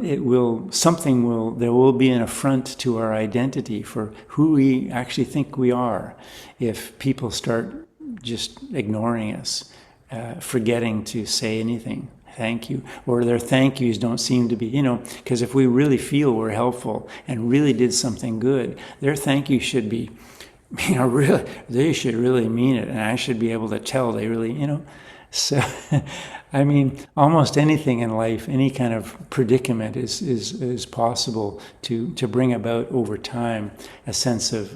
be an affront to our identity for who we actually think we are if people start just ignoring us, forgetting to say anything, thank you, or their thank yous don't seem to be, because if we really feel we're helpful and really did something good, their thank you should be really, they should really mean it, and I should be able to tell they really, So, I mean, almost anything in life, any kind of predicament is possible to bring about over time a sense of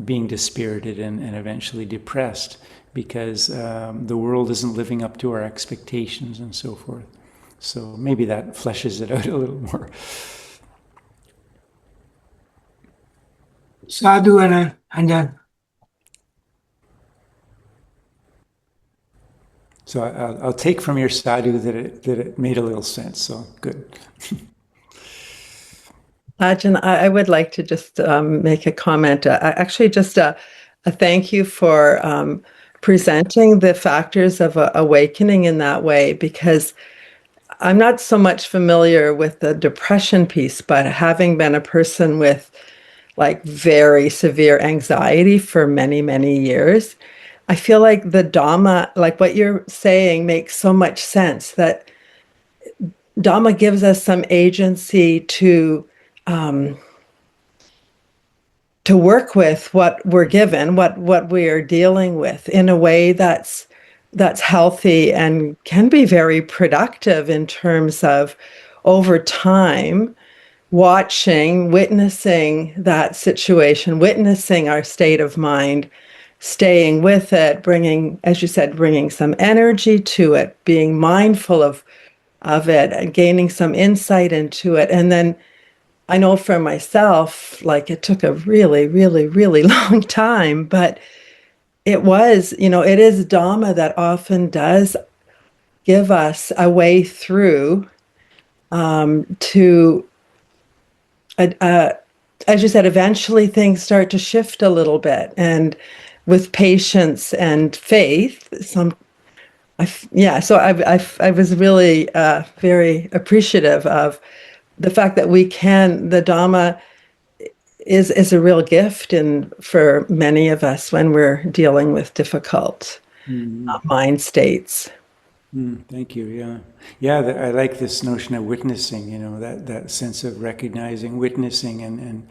being dispirited and eventually depressed because the world isn't living up to our expectations and so forth. So maybe that fleshes it out a little more.
Sadhu and Ajahn.
So I'll take from your sadhu that it made a little sense. So good.
Ajahn, I would like to just make a comment. Actually, just a thank you for presenting the factors of awakening in that way, because I'm not so much familiar with the depression piece, but having been a person with like very severe anxiety for many, many years, I feel like the Dhamma, like what you're saying, makes so much sense, that Dhamma gives us some agency to work with what we're given, what we are dealing with, in a way that's healthy and can be very productive in terms of, over time, witnessing that situation, witnessing our state of mind, staying with it, bringing, as you said, bringing some energy to it, being mindful of it, and gaining some insight into it. And then I know for myself, like, it took a really, really, really long time, but it was, it is Dhamma that often does give us a way through to, as you said, eventually things start to shift a little bit. And with patience and faith, so I was really very appreciative of the fact that the Dhamma is a real gift for many of us when we're dealing with difficult mind states.
Thank you. Yeah. I like this notion of witnessing. That sense of recognizing, witnessing, and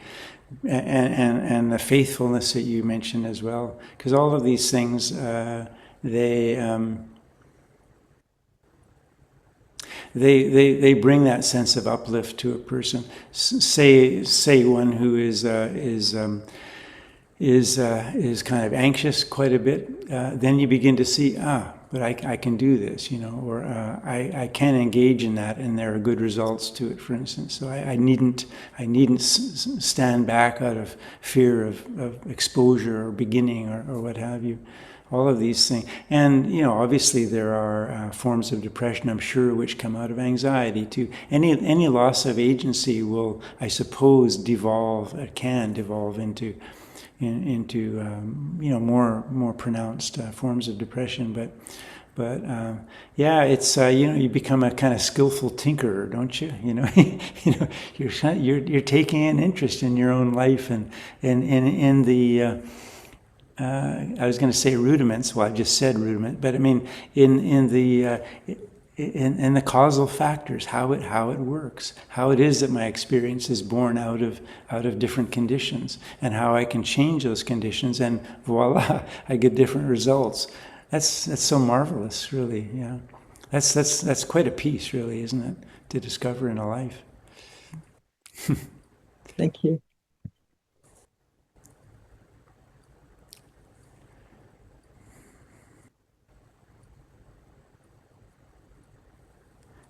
the faithfulness that you mentioned as well. Because all of these things, they bring that sense of uplift to a person. Say one who is kind of anxious quite a bit. Then you begin to see, but I can do this, or I can engage in that, and there are good results to it. For instance, so I needn't stand back out of fear of exposure or beginning or what have you. All of these things. And, obviously there are forms of depression, I'm sure, which come out of anxiety too. Any loss of agency will, I suppose, can devolve into more pronounced forms of depression. But it's you become a kind of skillful tinkerer, don't you? You're taking an interest in your own life and in the I was going to say rudiments. Well, I just said rudiment, but I mean in the causal factors, how it works, how it is that my experience is born out of different conditions, and how I can change those conditions, and voila, I get different results. That's so marvelous, really. Yeah, that's quite a piece, really, isn't it, to discover in a life.
Thank you.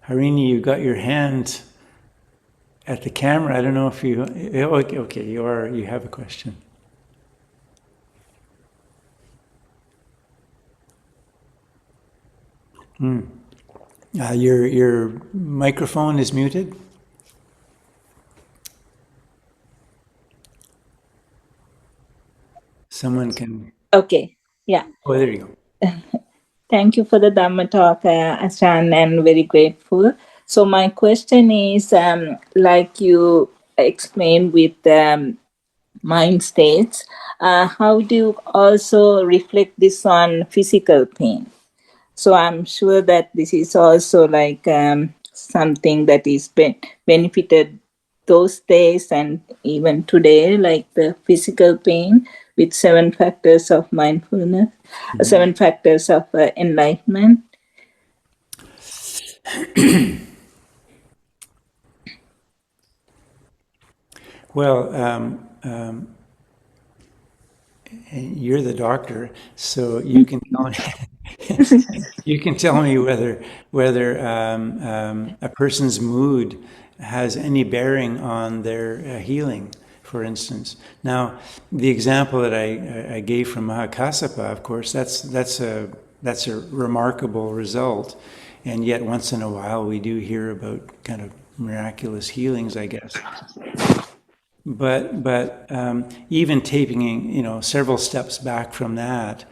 Harini, you got your hand at the camera. I don't know if you... Okay, you have a question. Your microphone is muted. Someone can...
Okay, yeah.
Oh, there you go.
Thank you for the Dhamma talk, Ajahn, and very grateful. So my question is, like you explained with mind states, how do you also reflect this on physical pain? So I'm sure that this is also like something that is benefited those days and even today, like the physical pain. with 7 factors of mindfulness, 7 factors of enlightenment.
Well, you're the doctor, so you can tell me, you can tell me whether a person's mood has any bearing on their healing, for instance. Now, the example that I gave from Mahakassapa, of course, that's a remarkable result, and yet once in a while we do hear about kind of miraculous healings, I guess. But even taking several steps back from that,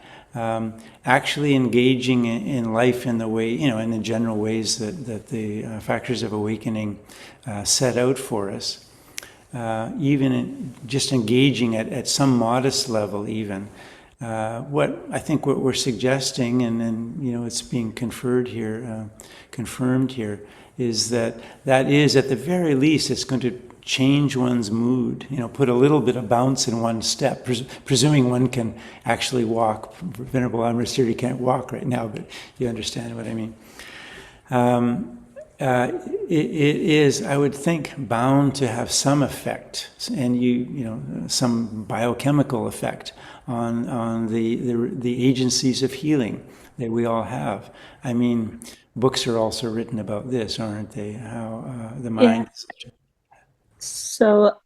actually engaging in life in the way in the general ways that the factors of awakening set out for us, just engaging at some modest level, even what we're suggesting, and it's being confirmed here, is that is at the very least it's going to change one's mood, put a little bit of bounce in one step, presuming one can actually walk. Venerable Amritsari can't walk right now, but you understand what I mean. It is, I would think, bound to have some effect, and some biochemical effect on the agencies of healing that we all have. I mean, books are also written about this, aren't they? How the mind.
Yeah. So,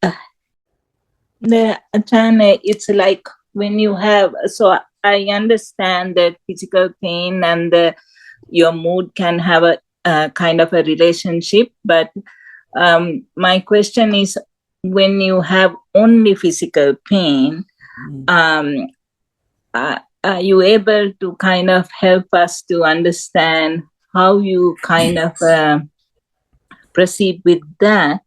Ajahn, it's like when you have, so I understand that physical pain and your mood can have a kind of a relationship, but my question is, when you have only physical pain, are you able to kind of help us to understand how you kind of proceed with that?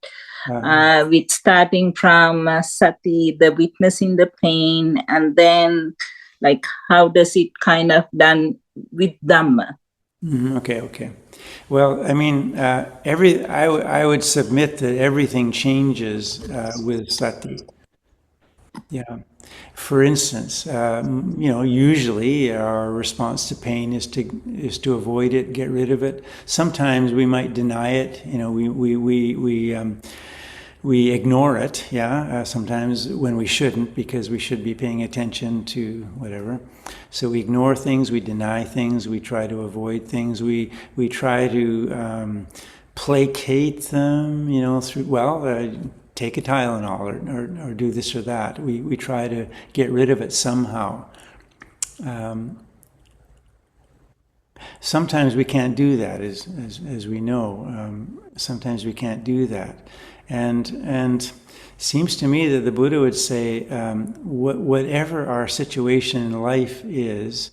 With starting from sati, the witnessing the pain, and then like how does it kind of done with Dhamma?
Okay. Well, I mean, I would submit that everything changes with sati. Yeah. For instance, usually our response to pain is to avoid it, get rid of it. Sometimes we might deny it. We ignore it, sometimes when we shouldn't, because we should be paying attention to whatever. So we ignore things, we deny things, we try to avoid things, we try to placate them, through, take a Tylenol or do this or that. We try to get rid of it somehow. Sometimes we can't do that, as we know. Sometimes we can't do that. And seems to me that the Buddha would say, whatever our situation in life is,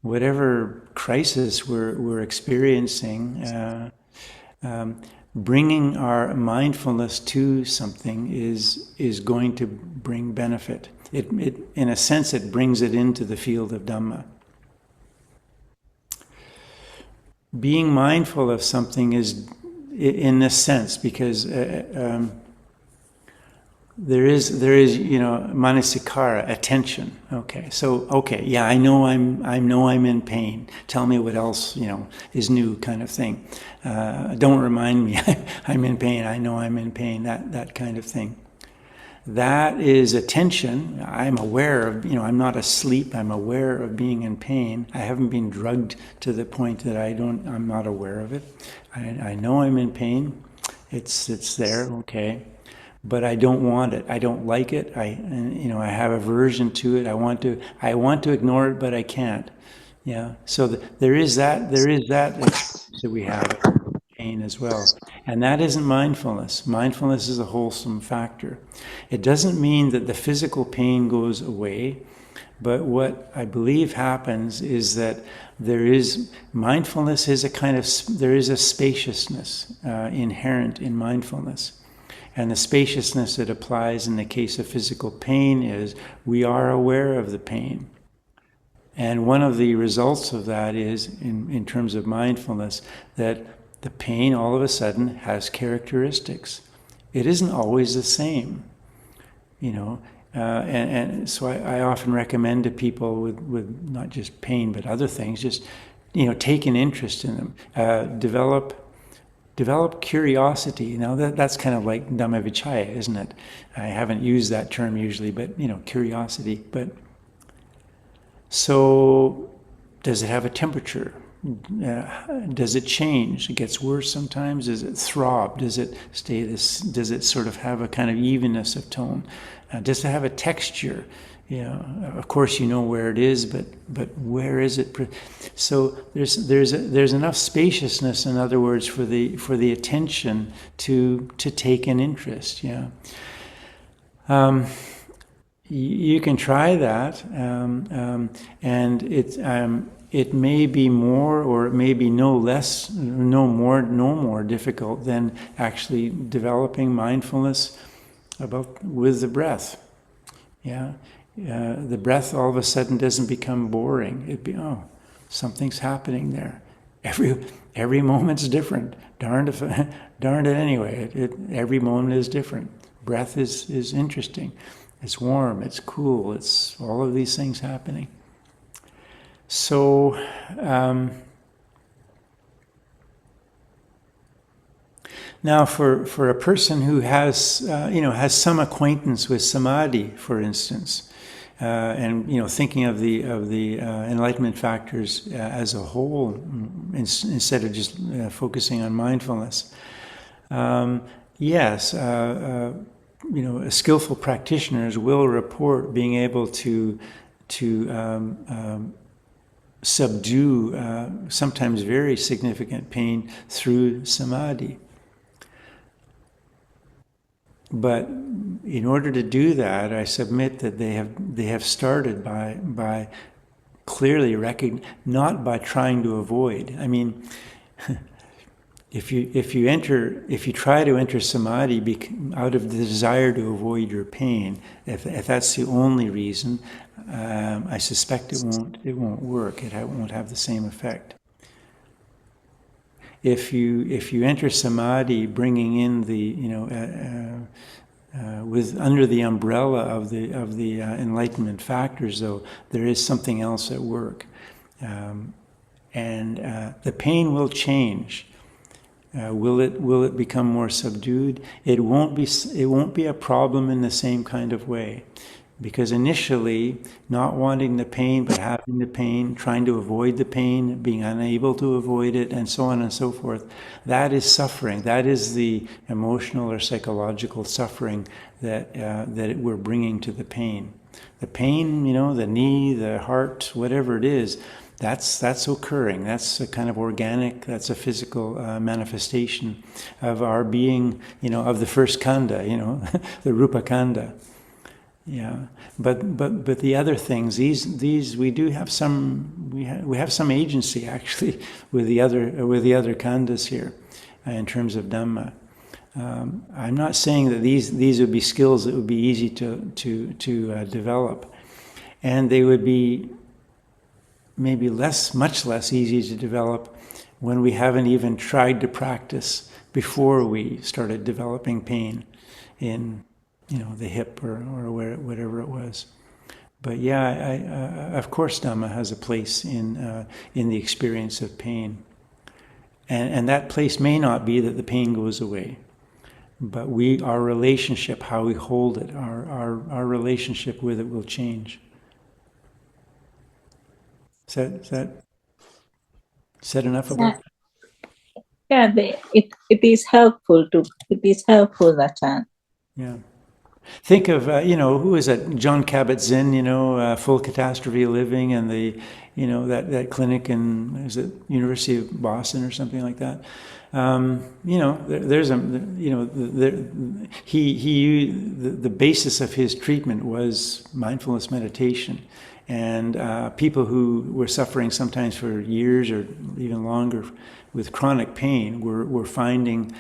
whatever crisis we're experiencing, bringing our mindfulness to something is going to bring benefit. It in a sense, it brings it into the field of Dhamma. Being mindful of something is, in this sense, because there is manasikara, attention. I know I'm in pain. Tell me what else is new, kind of thing. Don't remind me I'm in pain. I know I'm in pain. That kind of thing. That is attention. I'm aware of, I'm not asleep. I'm aware of being in pain. I haven't been drugged to the point that I'm not aware of it. I know I'm in pain. It's there, okay. But I don't want it. I don't like it. I have aversion to it. I want to ignore it, but I can't. Yeah. So there is that experience that we have of pain as well. And that isn't mindfulness. Mindfulness is a wholesome factor. It doesn't mean that the physical pain goes away, but what I believe happens is that mindfulness is there is a spaciousness inherent in mindfulness. And the spaciousness that applies in the case of physical pain is we are aware of the pain. And one of the results of that is, in terms of mindfulness, that the pain all of a sudden has characteristics. It isn't always the same. and so I often recommend to people with not just pain but other things, just take an interest in them, develop curiosity. Now that's kind of like Dhamma Vichaya, isn't it? I haven't used that term usually, but curiosity. But so, does it have a temperature? Does it change? It gets worse sometimes. Does it throb? Does it stay this? Does it sort of have a kind of evenness of tone? Does it have a texture? Of course you know where it is, but where is it? So there's enough spaciousness, in other words, for the attention to take an interest. Yeah. You can try that, and it may be more, or it may be no more difficult than actually developing mindfulness with the breath. Yeah, the breath all of a sudden doesn't become boring. Something's happening there. Every moment's different. Darned it anyway. Every moment is different. Breath is interesting. It's warm. It's cool. It's all of these things happening. So. Now, for a person who has some acquaintance with samadhi, for instance, and thinking of the enlightenment factors as a whole, instead of just focusing on mindfulness, yes, skillful practitioners will report being able to subdue sometimes very significant pain through samadhi. But in order to do that, I submit that they have started by clearly not by trying to avoid. I mean, if you try to enter samadhi out of the desire to avoid your pain, if that's the only reason, I suspect it won't work. It won't have the same effect. If you enter samadhi, bringing in the with under the umbrella of the enlightenment factors, though, there is something else at work, and the pain will change. Will it become more subdued? It won't be a problem in the same kind of way. Because initially, not wanting the pain, but having the pain, trying to avoid the pain, being unable to avoid it, and so on and so forth, that is suffering. That is the emotional or psychological suffering that we're bringing to the pain. The pain, the knee, the heart, whatever it is, that's occurring. That's a kind of organic, that's a physical manifestation of our being, of the first khandha, the rupa khandha. Yeah, but the other things, these we do have some we have some agency actually with the other khandhas here, in terms of Dhamma. I'm not saying that these would be skills that would be easy to develop, and they would be maybe much less easy to develop when we haven't even tried to practice before we started developing pain in the hip or whatever it was. But yeah, of course Dhamma has a place in the experience of pain. And that place may not be that the pain goes away, but our relationship, how we hold it, our relationship with it will change. Is that said enough about that?
Yeah, it is helpful, Ajahn.
Yeah. Think of, who is that? John Kabat-Zinn, Full Catastrophe Living, and the, that clinic in, is it University of Boston or something like that? There's the basis of his treatment was mindfulness meditation. And people who were suffering sometimes for years or even longer with chronic pain were finding,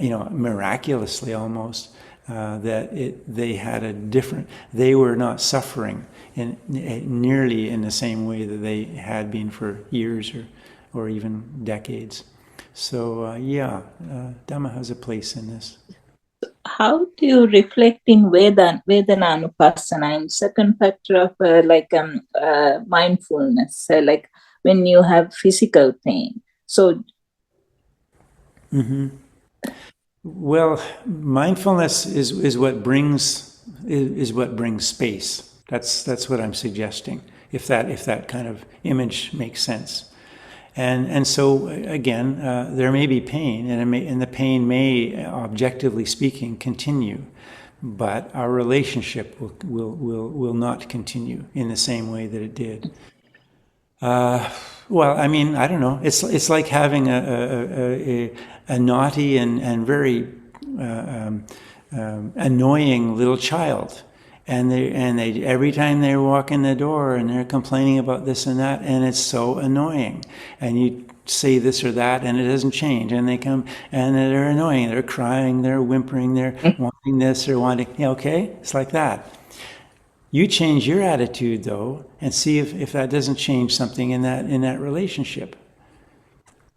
miraculously almost, that they were not suffering nearly in the same way that they had been for years or even decades. So Dhamma has a place in this.
how do you reflect in Vedananupasana in second factor of mindfulness, like when you have physical pain? So,
Well, mindfulness is what brings space. That's what I'm suggesting. If that kind of image makes sense. And so again, there may be pain, and the pain may, objectively speaking, continue, but our relationship will not continue in the same way that it did. Well, I mean, I don't know. It's like having a naughty and very annoying little child, and they every time they walk in the door and they're complaining about this and that, and it's so annoying, and you say this or that and it doesn't change, and they come and they're annoying, they're crying, they're whimpering, they're wanting this or wanting, okay, it's like that. You change your attitude though, and see if that doesn't change something in that relationship.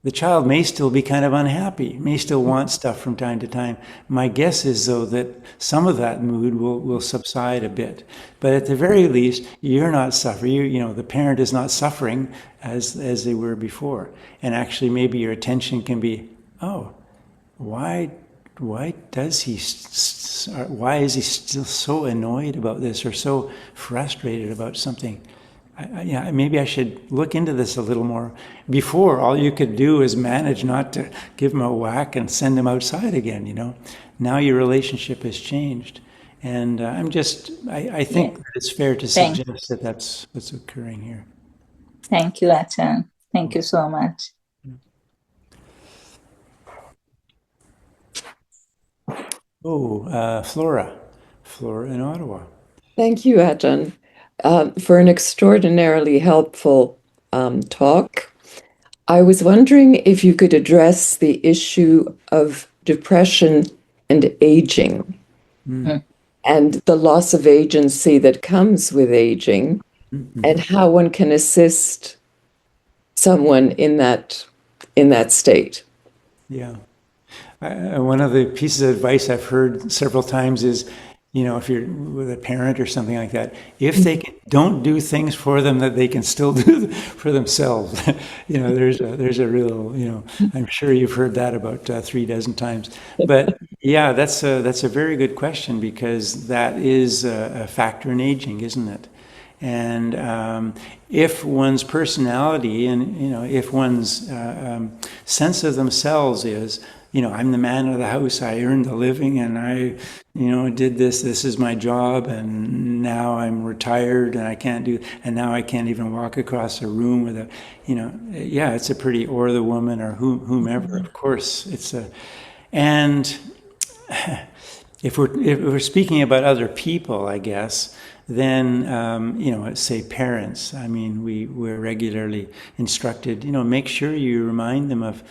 The child may still be kind of unhappy, may still want stuff from time to time. My guess is, though, that some of that mood will subside a bit. But at the very least, you're not suffering. The parent is not suffering as they were before. And actually, maybe your attention can be, oh, why is he still so annoyed about this or so frustrated about something? Maybe I should look into this a little more. Before, all you could do is manage not to give him a whack and send him outside again, Now your relationship has changed. And I think that it's fair to suggest that that's what's occurring here.
Thank you, Ajahn. Thank you so much.
Oh, Flora in Ottawa.
Thank you, Ajahn, for an extraordinarily helpful talk. I was wondering if you could address the issue of depression and aging and the loss of agency that comes with aging, and how one can assist someone in that state.
Yeah. One of the pieces of advice I've heard several times is, if you're with a parent or something like that, if they don't do things for them that they can still do for themselves. There's a real, I'm sure you've heard that about 3 times. But yeah, that's a very good question, because that is a factor in aging, isn't it? And if one's personality and, if one's sense of themselves is, I'm the man of the house, I earned a living, and I, did this is my job, and now I'm retired and I can't do, and now I can't even walk across a room with a, it's a pretty, or the woman or whomever, of course, and if we're speaking about other people, I guess, then, say parents, I mean, we're regularly instructed, make sure you remind them of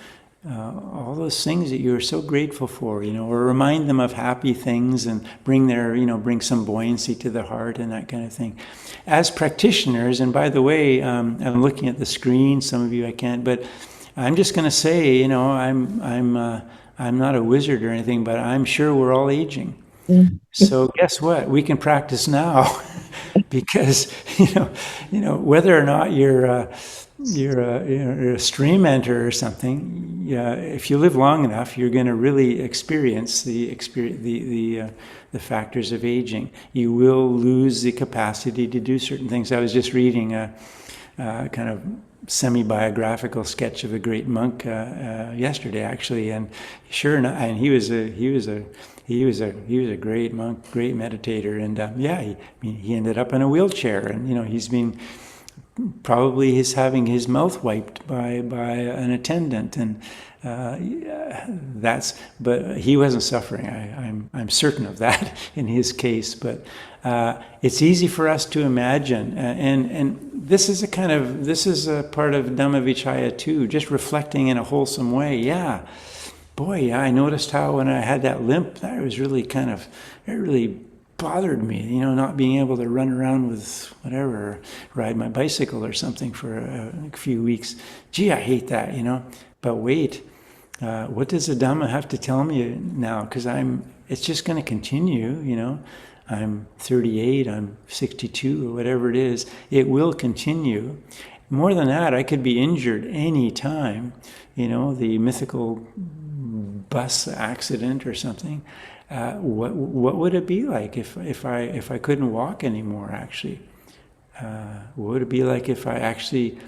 all those things that you're so grateful for, or remind them of happy things and bring some buoyancy to the heart and that kind of thing. As practitioners, and by the way, I'm looking at the screen, some of you I can't, but I'm just going to say, I'm not a wizard or anything, but I'm sure we're all aging. So guess what? We can practice now, because whether or not you're a stream enter or something, if you live long enough, you're going to really experience the factors of aging. You will lose the capacity to do certain things. I was just reading a kind of semi-biographical sketch of a great monk yesterday, actually, and sure enough, and he was a great monk, great meditator, and he ended up in a wheelchair, and he's been probably having his mouth wiped by an attendant, and but he wasn't suffering. I'm certain of that in his case. But it's easy for us to imagine, and this is a part of Dhamma too. Just reflecting in a wholesome way. Yeah, boy, I noticed how when I had that limp, that was really it really bothered me, not being able to run around with whatever, or ride my bicycle or something for a few weeks. Gee, I hate that, but wait, What does the Dhamma have to tell me now? Because it's just going to continue, you know. I'm 38, I'm 62, or whatever it is. It will continue. More than that, I could be injured any time, you know, the mythical bus accident or something. What would it be like if I couldn't walk anymore? Actually, what would it be like if I actually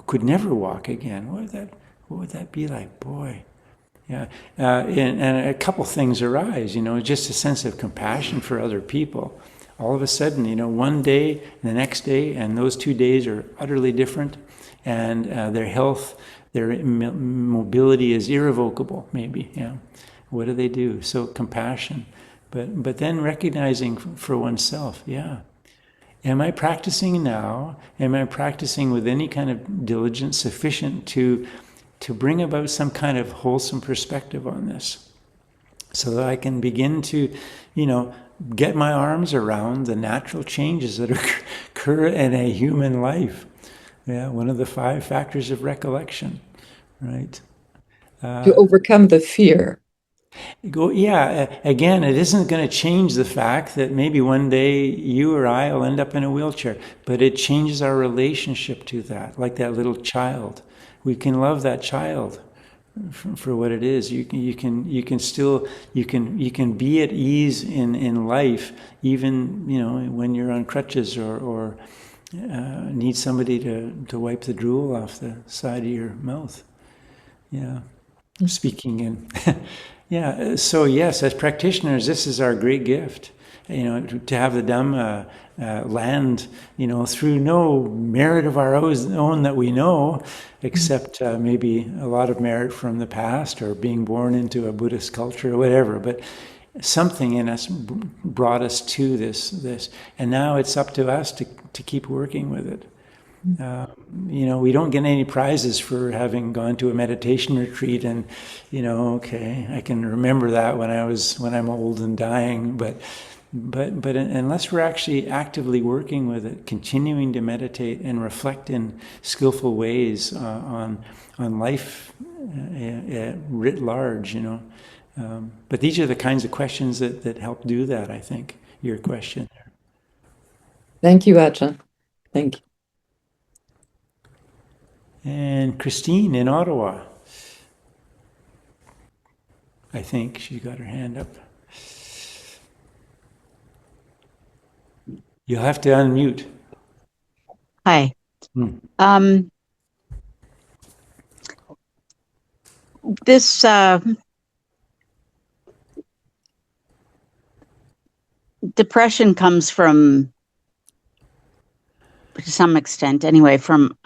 could never walk again? What would that be like? Boy, yeah. And a couple things arise. You know, just a sense of compassion for other people. All of a sudden, you know, one day, the next day, and those 2 days are utterly different, and their health, their mobility is irrevocable. Maybe, yeah. What do they do? So compassion, but then recognizing for oneself, yeah. Am I practicing now? Am I practicing with any kind of diligence sufficient to bring about some kind of wholesome perspective on this, so that I can begin to, you know, get my arms around the natural changes that occur in a human life. Yeah, one of the 5 factors of recollection, right?
To overcome the fear.
Again, it isn't going to change the fact that maybe one day you or I will end up in a wheelchair, but it changes our relationship to that, like that little child. We can love that child for what it is. You can still be at ease in life, even, you know, when you're on crutches or need somebody to wipe the drool off the side of your mouth. Yeah. Speaking in, yeah. So yes, as practitioners, this is our great gift. You know, to have the Dhamma land, you know, through no merit of our own that we know, except maybe a lot of merit from the past or being born into a Buddhist culture or whatever. But something in us brought us to this, and now it's up to us to keep working with it. You know, we don't get any prizes for having gone to a meditation retreat and, you know, okay, I can remember that when I'm old and dying, but unless we're actually actively working with it, continuing to meditate and reflect in skillful ways on life writ large, you know. But these are the kinds of questions that help do that, I think, your question.
Thank you, Ajahn. Thank you.
And Christine in Ottawa, I think she got her hand up. You'll have to unmute.
Hi. This depression comes from, to some extent anyway, from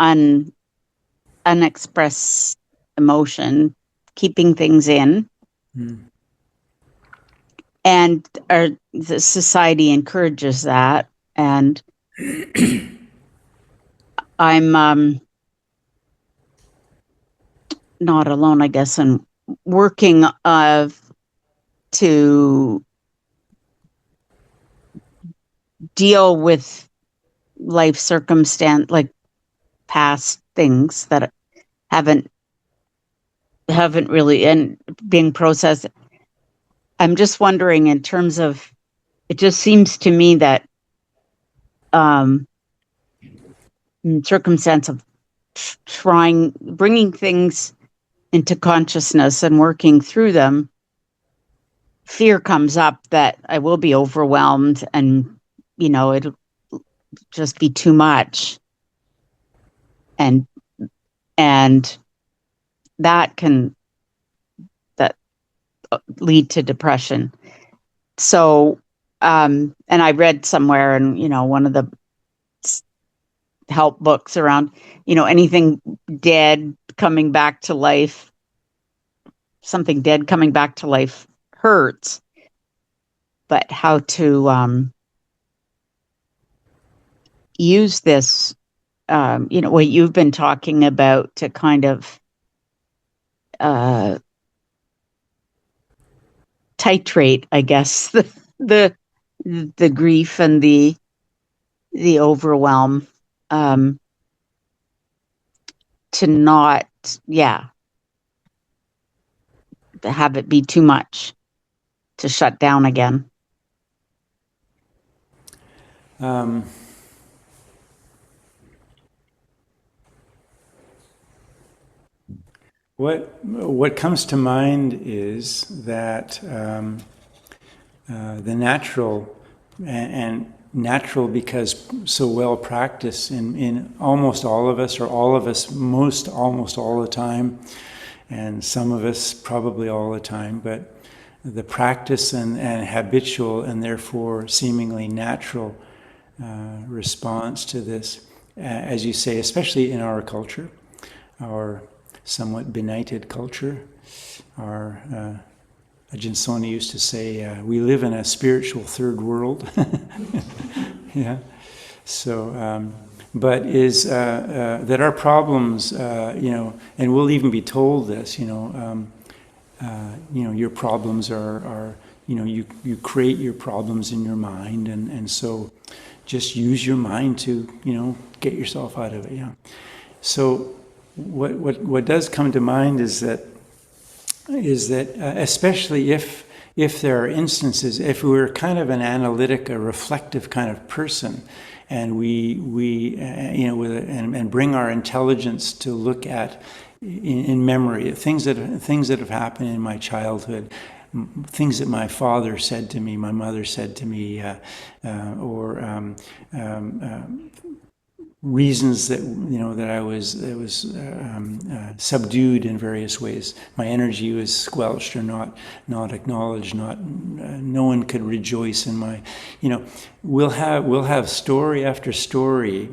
unexpressed emotion, keeping things in. And the society encourages that. And I'm not alone, I guess, in working to deal with life circumstance, like past things that haven't really and being processed. I'm just wondering, in terms of, it just seems to me that in circumstance of bringing things into consciousness and working through them, fear comes up that I will be overwhelmed and, you know, it'll just be too much. And that can lead to depression. So, and I read somewhere in, you know, one of the help books around, you know, anything dead coming back to life, something dead coming back to life hurts, but how to use this, you know, what you've been talking about to kind of titrate, I guess, the grief and the overwhelm, to not, have it be too much to shut down again?
What comes to mind is that the natural and natural because so well practiced in almost all of us, or all of us almost all the time, and some of us probably all the time, but the practice and habitual and therefore seemingly natural response to this, as you say, especially in our culture, our somewhat benighted culture. Our Ajahn Soni used to say, we live in a spiritual third world. Yeah. So, but is that our problems, and we'll even be told this, your problems are you create your problems in your mind, and so just use your mind to, get yourself out of it. Yeah. So what does come to mind is that especially if there are instances, if we're kind of an analytic, a reflective kind of person, and and bring our intelligence to look at in memory things that have happened in my childhood, things that my father said to me, my mother said to me, or reasons that that I was subdued in various ways. My energy was squelched or not acknowledged. No one could rejoice in my. We'll have story after story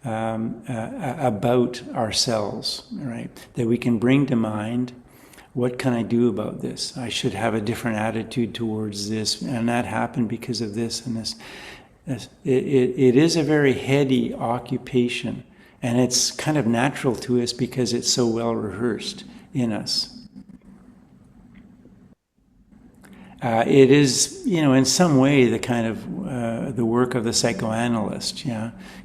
about ourselves, right? That we can bring to mind. What can I do about this? I should have a different attitude towards this, and that happened because of this and this. It is a very heady occupation, and it's kind of natural to us because it's so well rehearsed in us. It is, in some way, the kind of the work of the psychoanalyst,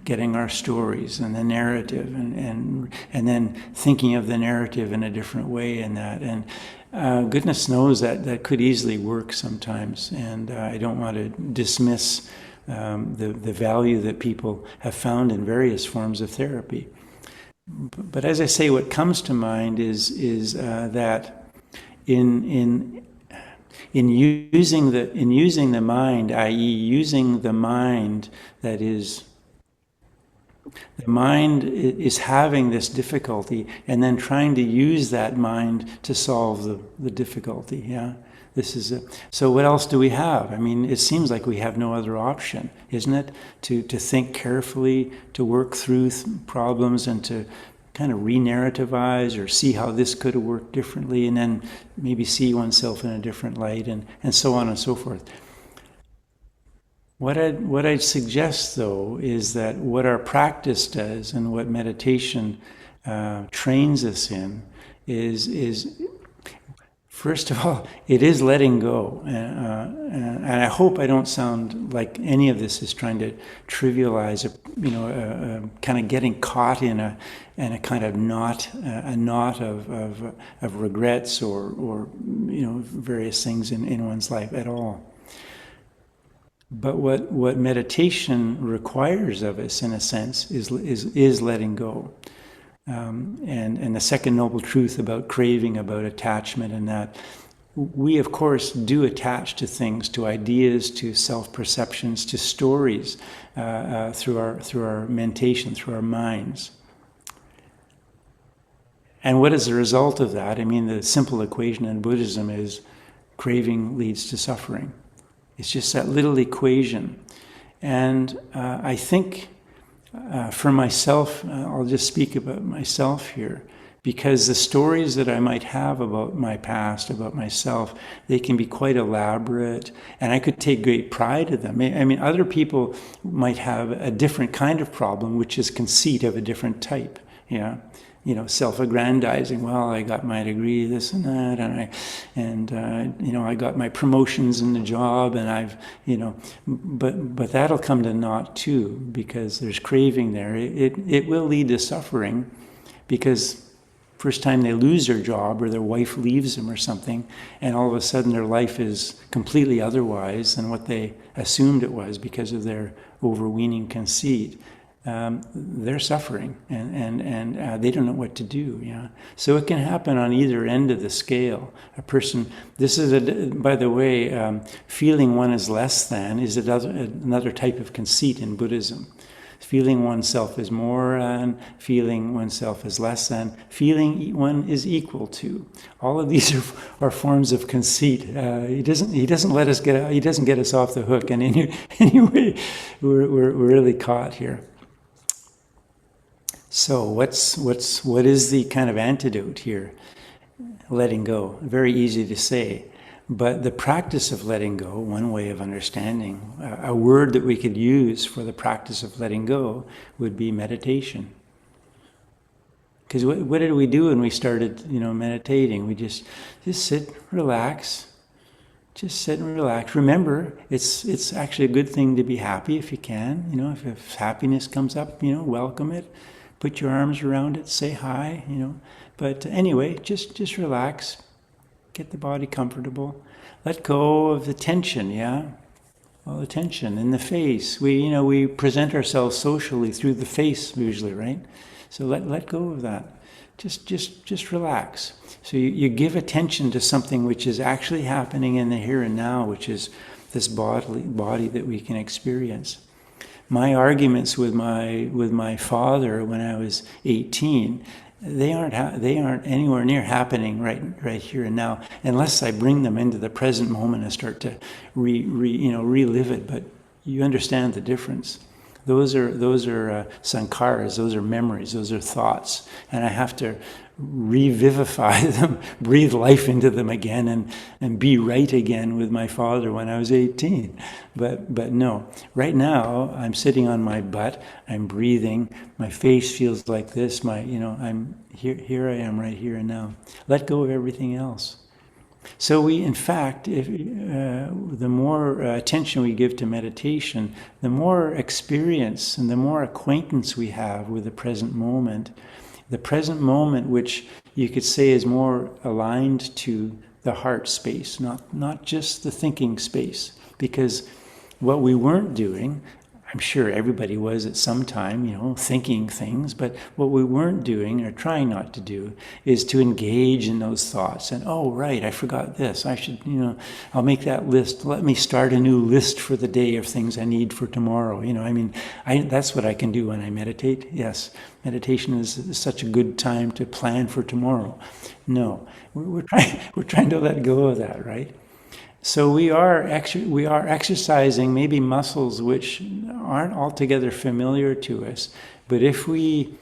getting our stories and the narrative, and then thinking of the narrative in a different way in that. And goodness knows that could easily work sometimes, and I don't want to dismiss the value that people have found in various forms of therapy. But as I say, what comes to mind is that in using the mind, i.e., using the mind that is. The mind is having this difficulty, and then trying to use that mind to solve the difficulty. Yeah. So what else do we have? I mean, it seems like we have no other option, isn't it? To think carefully, to work through problems, and to kind of re-narrativize or see how this could have worked differently, and then maybe see oneself in a different light, and so on and so forth. What I'd suggest, though, is that what our practice does and what meditation trains us in is first of all, it is letting go. And I hope I don't sound like any of this is trying to trivialize, kind of getting caught in a kind of knot of regrets or various things in one's life at all. But what meditation requires of us, in a sense, is letting go. And the second noble truth about craving, about attachment, and that we, of course, do attach to things, to ideas, to self-perceptions, to stories through our mentation, through our minds. And what is the result of that? I mean, the simple equation in Buddhism is craving leads to suffering. It's just that little equation. And I think for myself, I'll just speak about myself here, because the stories that I might have about my past, about myself, they can be quite elaborate, and I could take great pride in them. I mean, other people might have a different kind of problem, which is conceit of a different type, self-aggrandizing. Well, I got my degree, this and that, and I got my promotions in the job, and but that'll come to naught too, because there's craving there. It will lead to suffering, because First time they lose their job or their wife leaves them or something, and all of a sudden their life is completely otherwise than what they assumed it was because of their overweening conceit. They're suffering, and they don't know what to do. Yeah, so it can happen on either end of the scale. A person, this is by the way, feeling one is less than is another type of conceit in Buddhism. Feeling oneself is more than, feeling oneself is less than, feeling one is equal to. All of these are forms of conceit. He doesn't let us get, he doesn't get us off the hook. And anyway, we're really caught here. So what is the kind of antidote here? Letting go. Very easy to say. But the practice of letting go, one way of understanding, a word that we could use for the practice of letting go would be meditation. Because what did we do when we started, meditating? We just sit, relax. Just sit and relax. Remember, it's actually a good thing to be happy if you can. If happiness comes up, welcome it. Put your arms around it, say hi, But anyway, just relax. Get the body comfortable. Let go of the tension, yeah? All the tension in the face. We present ourselves socially through the face usually, right? So let go of that. Just relax. So you give attention to something which is actually happening in the here and now, which is this body that we can experience. My arguments with my father when I was 18, they aren't anywhere near happening right here and now, unless I bring them into the present moment and start to relive it. But you understand the difference. Those are sankharas. Those are memories. Those are thoughts, and I have to revivify them, breathe life into them again, and be right again with my father when I was 18. But no, right now I'm sitting on my butt, I'm breathing, my face feels like this, I'm here I am right here and now. Let go of everything else. So we, in fact, the more attention we give to meditation, the more experience and the more acquaintance we have with the present moment, which you could say is more aligned to the heart space, not just the thinking space. Because what we weren't doing, I'm sure everybody was at some time, thinking things, but what we weren't doing or trying not to do is to engage in those thoughts. And, oh, right, I forgot this. I should, I'll make that list. Let me start a new list for the day of things I need for tomorrow. That's what I can do when I meditate. Yes, meditation is such a good time to plan for tomorrow. No, we're trying to let go of that, right? So we are exercising maybe muscles which aren't altogether familiar to us, but if we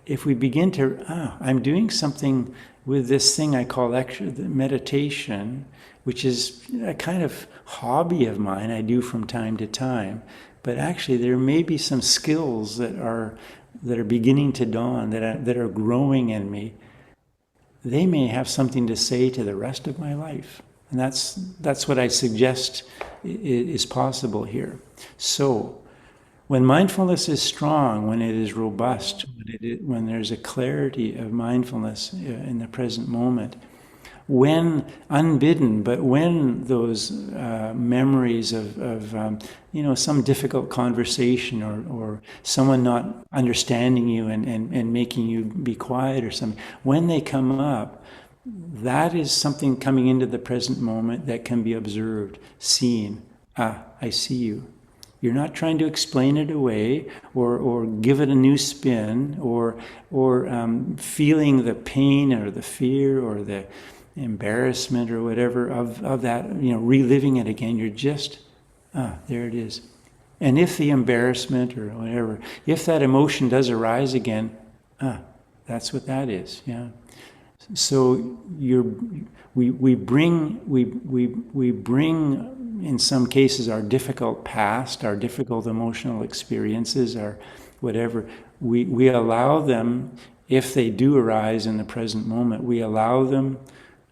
begin to, I'm doing something with this thing I call meditation, which is a kind of hobby of mine I do from time to time, but actually there may be some skills that are beginning to dawn, that are growing in me. They may have something to say to the rest of my life. And that's what I suggest is possible here. So, when mindfulness is strong, when it is robust, when there's a clarity of mindfulness in the present moment, when unbidden, but when those memories of some difficult conversation or someone not understanding you and making you be quiet or something, when they come up, that is something coming into the present moment that can be observed, seen. I see you. You're not trying to explain it away or give it a new spin or feeling the pain or the fear or the embarrassment or whatever of that, reliving it again. You're just, there it is. And if the embarrassment or whatever, if that emotion does arise again, that's what that is, yeah. So we bring in some cases our difficult past, our difficult emotional experiences, our whatever. We allow them, if they do arise in the present moment, we allow them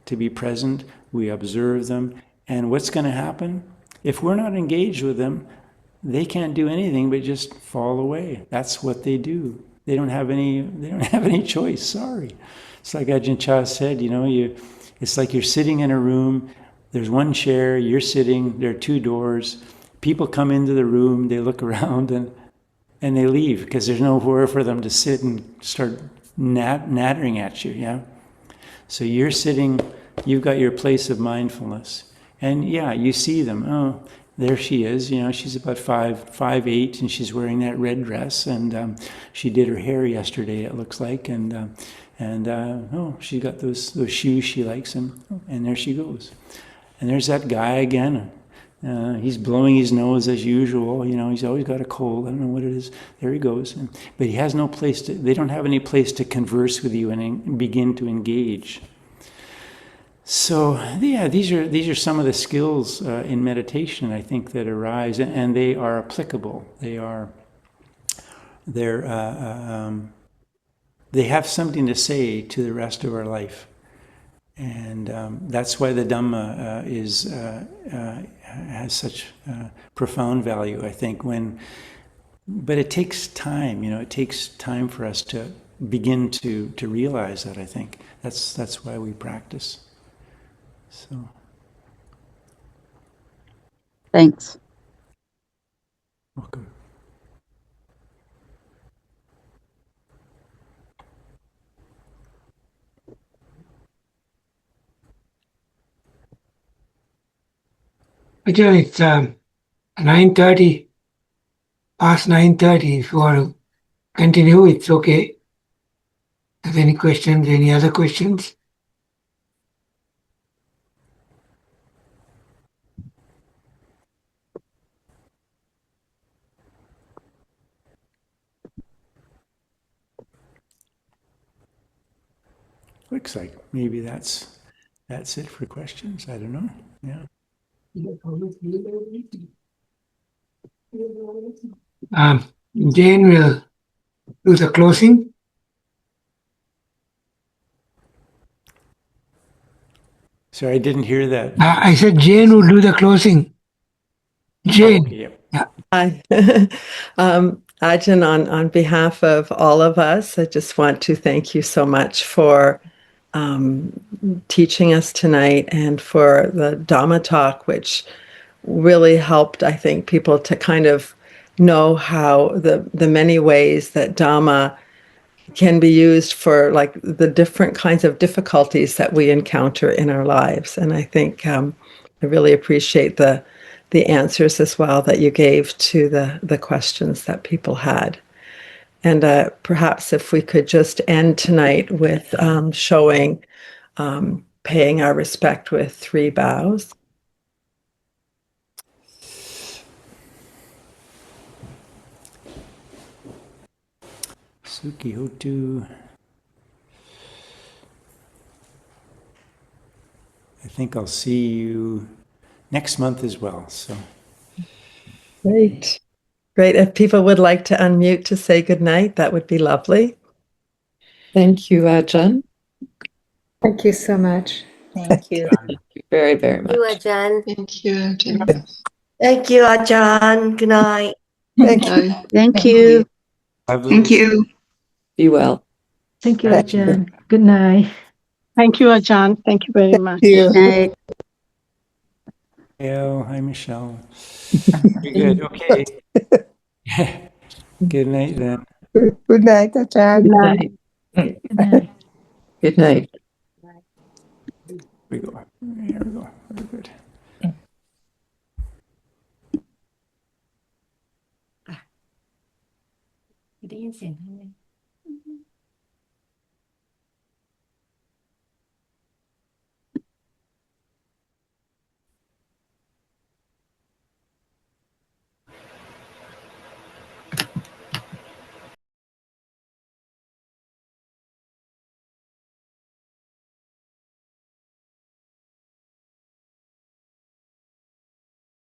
to be present. We observe them, and what's going to happen? If we're not engaged with them, they can't do anything but just fall away. That's what they do. They don't have any choice. Sorry. It's like Ajahn Chah said, it's like you're sitting in a room, there's one chair, you're sitting, there are two doors. People come into the room, they look around and they leave because there's nowhere for them to sit and start nattering at you, yeah? So you're sitting, you've got your place of mindfulness. And yeah, you see them. Oh, there she is. She's about 5'8", and she's wearing that red dress. And she did her hair yesterday, it looks like. And she got those shoes she likes, and there she goes. And there's that guy again. He's blowing his nose as usual. He's always got a cold. I don't know what it is. There he goes. But he has no place they don't have any place to converse with you and begin to engage. So yeah, these are some of the skills in meditation, I think, that arise, and they are applicable. They have something to say to the rest of our life, and that's why the Dhamma has such profound value, I think. But it takes time. It takes time for us to begin to realize that. I think that's why we practice. So,
Thanks.
welcome.
Ajahn, it's 9:30, past 9:30. If you want to continue, it's okay. Have any questions? Any other questions?
Looks like maybe that's it for questions. I don't know. Yeah.
Jane will do the closing.
Sorry, I didn't hear that.
I said Jane will do the closing. Jane.
Oh, okay, yep.
Yeah.
Hi. Ajahn, on behalf of all of us, I just want to thank you so much for teaching us tonight and for the Dhamma talk, which really helped, I think, people to kind of know how the many ways that Dhamma can be used for like the different kinds of difficulties that we encounter in our lives. And I think I really appreciate the answers as well that you gave to the questions that people had. And perhaps if we could just end tonight with paying our respect with 3 bows.
Suki Hotu. I think I'll see you next month as well. So
Great. Great. If people would like to unmute to say goodnight, that would be lovely.
Thank you, Ajahn.
Thank you so much.
Thank you.
Thank you very, very
Thank you,
much.
Ajahn.
Thank you, Ajahn.
Thank you, Ajahn. Good night.
Thank you.
Thank you.
Thank you.
Be well.
Thank you,
Thank you.
Ajahn. Good night.
Thank you, Ajahn. Thank you very much.
you.
Night.
Hi, Michelle. Very good. Okay. Good night then.
Good night, Ajahn.
Good night.
Good night.
Good night.
Here we go. Very good.
ได้ยินเสียงทางไหน